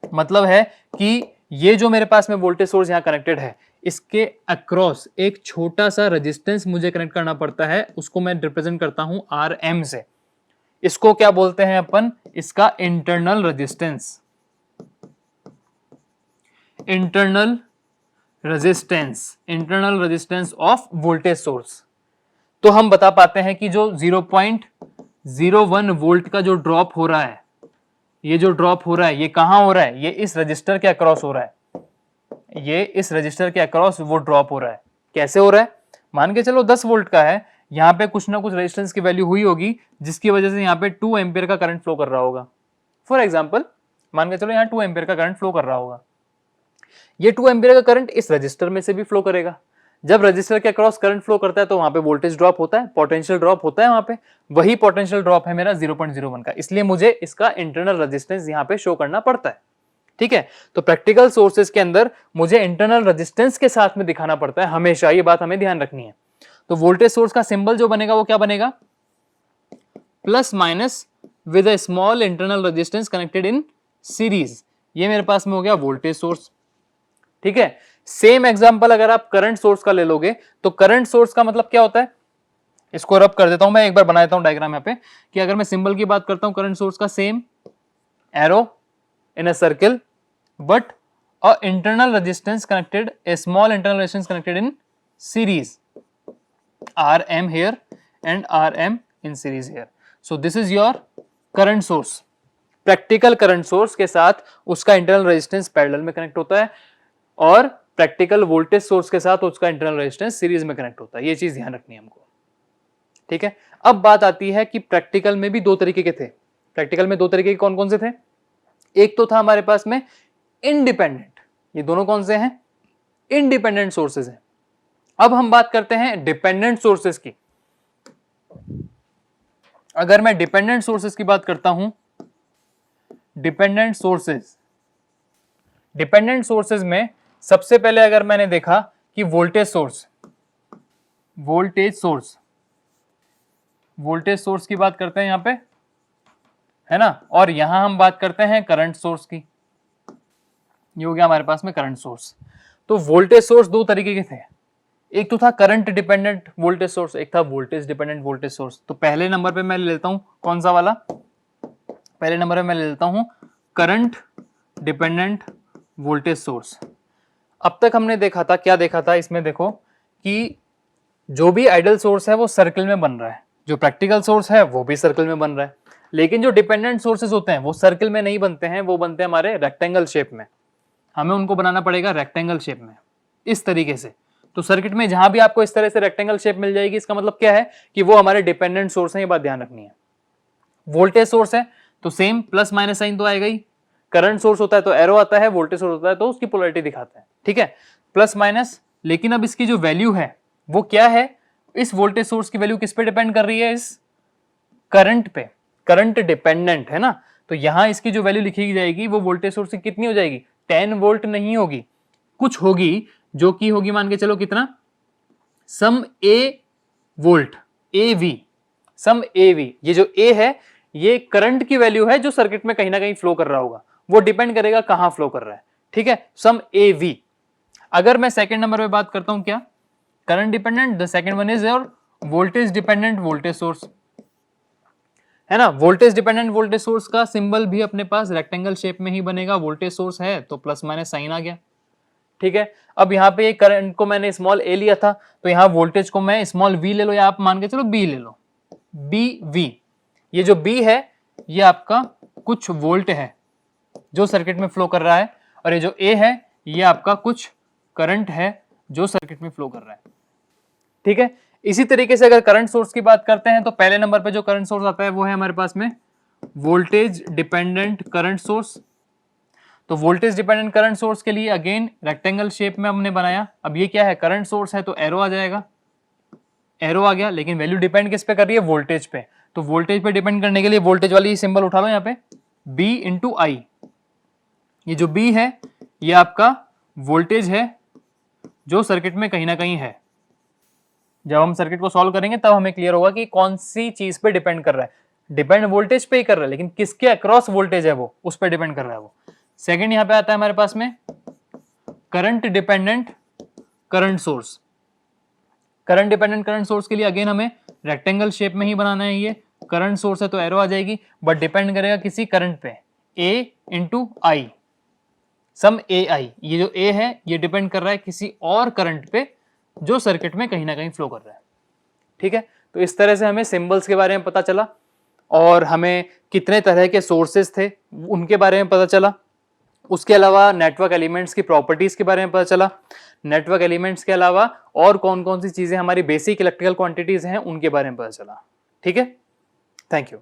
Speaker 1: मतलब है कि ये जो मेरे पास में वोल्टेज सोर्स यहां कनेक्टेड है, इसके अक्रॉस एक छोटा सा रेजिस्टेंस मुझे कनेक्ट करना पड़ता है, उसको मैं रिप्रेजेंट करता हूं RM से। इसको क्या बोलते हैं अपन, इसका internal resistance, internal resistance of voltage source. तो हम बता पाते हैं कि जो 0.01 वोल्ट का जो ड्रॉप हो रहा है, ये जो ड्रॉप हो रहा है ये कहां हो रहा है, ये इस रजिस्टर के अक्रॉस हो रहा है, ये इस रजिस्टर के अक्रॉस वो ड्रॉप हो रहा है। कैसे हो रहा है, मान के चलो 10 वोल्ट का है, यहां पे कुछ ना कुछ रेजिस्टेंस की वैल्यू हुई होगी, जिसकी वजह से यहां पे 2 एम्पियर का करंट फ्लो कर रहा होगा। फॉर एग्जांपल मान के चलो यहां 2 एम्पियर का करंट फ्लो कर रहा होगा, ये 2 एम्पियर का करंट इस रजिस्टर में से भी फ्लो करेगा। जब रजिस्टर के अक्रॉस करंट फ्लो करता है तो वहां पे वोल्टेज ड्रॉप होता है, पोटेंशियल ड्रॉप होता है वहां पे, वही पोटेंशियल ड्रॉप है मेरा 0.01 का, इसलिए मुझे इसका इंटरनल रेजिस्टेंस यहां पे शो करना पड़ता है। ठीक है, तो प्रैक्टिकल सोर्सेज के अंदर मुझे इंटरनल रेजिस्टेंस के साथ में दिखाना पड़ता है हमेशा, ये बात हमें ध्यान रखनी है। तो वोल्टेज सोर्स का सिंबल जो बनेगा वो क्या बनेगा, plus minus with a small internal resistance connected in series. ये मेरे पास में हो गया वोल्टेज सोर्स। ठीक है, सेम एग्जांपल अगर आप करंट सोर्स का ले लोगे, तो करंट सोर्स का मतलब क्या होता है, इसको रब कर देता हूं मैं, एक बार बना देता हूं डायग्राम यहाँ पे, कि अगर मैं सिंबल की बात करता हूं करंट सोर्स का, same arrow in a circle but a internal resistance connected, a small internal resistance connected in series, Rm here and Rm in series here. So this is your current source. Practical current source के साथ उसका internal resistance parallel में connect होता है, और practical voltage source के साथ उसका इंटरनल रेजिस्टेंस सीरीज में कनेक्ट होता है। ये चीज ध्यान रखनी है हमको। ठीक है, अब बात आती है कि प्रैक्टिकल में भी दो तरीके के थे। प्रैक्टिकल में दो तरीके के कौन कौन से थे, एक तो था हमारे पास में इंडिपेंडेंट, ये दोनों कौन से हैं, इंडिपेंडेंट सोर्सेज हैं। अब हम बात करते हैं डिपेंडेंट सोर्सेस की। अगर मैं डिपेंडेंट सोर्सेस की बात करता हूं, डिपेंडेंट सोर्सेस में सबसे पहले अगर मैंने देखा कि वोल्टेज सोर्स की बात करते हैं यहां पे, है ना, और यहां हम बात करते हैं करंट सोर्स की। ये हो गया हमारे पास में करंट सोर्स। तो वोल्टेज सोर्स दो तरीके के थे, एक तो था करंट डिपेंडेंट वोल्टेज सोर्स, एक था वोल्टेज डिपेंडेंट वोल्टेज सोर्स। तो पहले नंबर पे मैं ले लेता हूं कौन सा वाला, पहले नंबर पे मैं ले लेता हूं करंट डिपेंडेंट वोल्टेज सोर्स। अब तक हमने देखा था, क्या देखा था इसमें, देखो कि जो भी आइडल सोर्स है वो सर्कल में बन रहा है, जो प्रैक्टिकल सोर्स है वो भी सर्कल में बन रहा है, लेकिन जो डिपेंडेंट सोर्सेज होते हैं वो सर्कल में नहीं बनते हैं, वो बनते हैं हमारे रेक्टेंगल शेप में। हमें उनको बनाना पड़ेगा रेक्टेंगल शेप में, इस तरीके से। तो सर्किट में जहां भी आपको इस तरह से रेक्टेंगल शेप मिल जाएगी, इसका मतलब क्या है कि वो हमारे डिपेंडेंट सोर्स है, ये बात ध्यान रखनी है। वोल्टेज सोर्स है तो सेम प्लस माइनस साइन तो आएगा ही, करंट सोर्स होता है तो एरो आता है, वोल्टेज सोर्स होता है तो उसकी पोलैरिटी दिखाता है, ठीक है, प्लस माइनस। लेकिन अब इसकी जो वैल्यू है वो क्या है, इस वोल्टेज सोर्स की वैल्यू किस पे डिपेंड कर रही है, इस करंट पे, करंट डिपेंडेंट है ना। तो यहां इसकी जो वैल्यू लिखी जाएगी वो वोल्टेज सोर्स की कितनी हो जाएगी, 10 वोल्ट नहीं होगी, कुछ होगी, जो की होगी मान के चलो कितना, some A volt, A V, some A V. ये जो ए है ये करंट की वैल्यू है जो सर्किट में कहीं ना कहीं फ्लो कर रहा होगा, वो डिपेंड करेगा कहां फ्लो कर रहा है, ठीक है, सम ए वी। अगर मैं सेकंड नंबर पे बात करता हूं, क्या, current dependent, the second one is your voltage dependent voltage source, है ना। वोल्टेज डिपेंडेंट वोल्टेज सोर्स का सिंबल भी अपने पास रेक्टेंगल शेप में ही बनेगा, वोल्टेज सोर्स है तो प्लस माइनस साइन आ गया, ठीक है। अब यहाँ पे करंट को मैंने स्मॉल ए लिया था, तो यहाँ वोल्टेज को मैं स्मॉल वी ले लो, या आप मान के चलो बी ले लो, बी वी। ये जो बी है ये आपका कुछ वोल्ट है जो सर्किट में फ्लो कर रहा है, और ये जो ए है ये आपका कुछ करंट है जो सर्किट में फ्लो कर रहा है, ठीक है। इसी तरीके से अगर करंट सोर्स की बात करते हैं तो पहले नंबर पे जो करंट सोर्स आता है वो है हमारे पास में वोल्टेज डिपेंडेंट करंट सोर्स। तो वोल्टेज डिपेंडेंट करंट सोर्स के लिए अगेन रेक्टेंगल शेप में हमने बनाया। अब ये क्या है, करंट सोर्स है तो एरो आ जाएगा, एरो आ गया, लेकिन वैल्यू डिपेंड किस पे कर रही है, वोल्टेज पे। तो वोल्टेज पे डिपेंड करने के लिए वोल्टेज वाली सिंबल उठा लो यहाँ पे, B इंटू आई। ये जो B है ये आपका वोल्टेज है जो सर्किट में कहीं ना कहीं है। जब हम सर्किट को सॉल्व करेंगे तब हमें क्लियर होगा कि कौन सी चीज पे डिपेंड कर रहा है, डिपेंड वोल्टेज पे ही कर रहा है, लेकिन किसके अक्रॉस वोल्टेज है वो उस पर डिपेंड कर रहा है वो। सेकंड यहां पे आता है हमारे पास में current dependent current source. Current dependent current source के लिए अगेन हमें रेक्टेंगल शेप में ही बनाना है। ये करंट सोर्स है तो एरो आ जाएगी, बट डिपेंड करेगा किसी करंट पे, A इंटू आई, सम ए आई। ये जो A है ये डिपेंड कर रहा है किसी और करंट पे जो सर्किट में कहीं ना कहीं फ्लो कर रहा है, ठीक है। तो इस तरह से हमें सिंबल्स के बारे में पता चला, और हमें कितने तरह के सोर्सेज थे उनके बारे में पता चला। उसके अलावा नेटवर्क एलिमेंट्स की प्रॉपर्टीज के बारे में पता चला। नेटवर्क एलिमेंट्स के अलावा और कौन कौन सी चीजें हमारी बेसिक इलेक्ट्रिकल क्वांटिटीज हैं उनके बारे में पता चला, ठीक है। Thank you.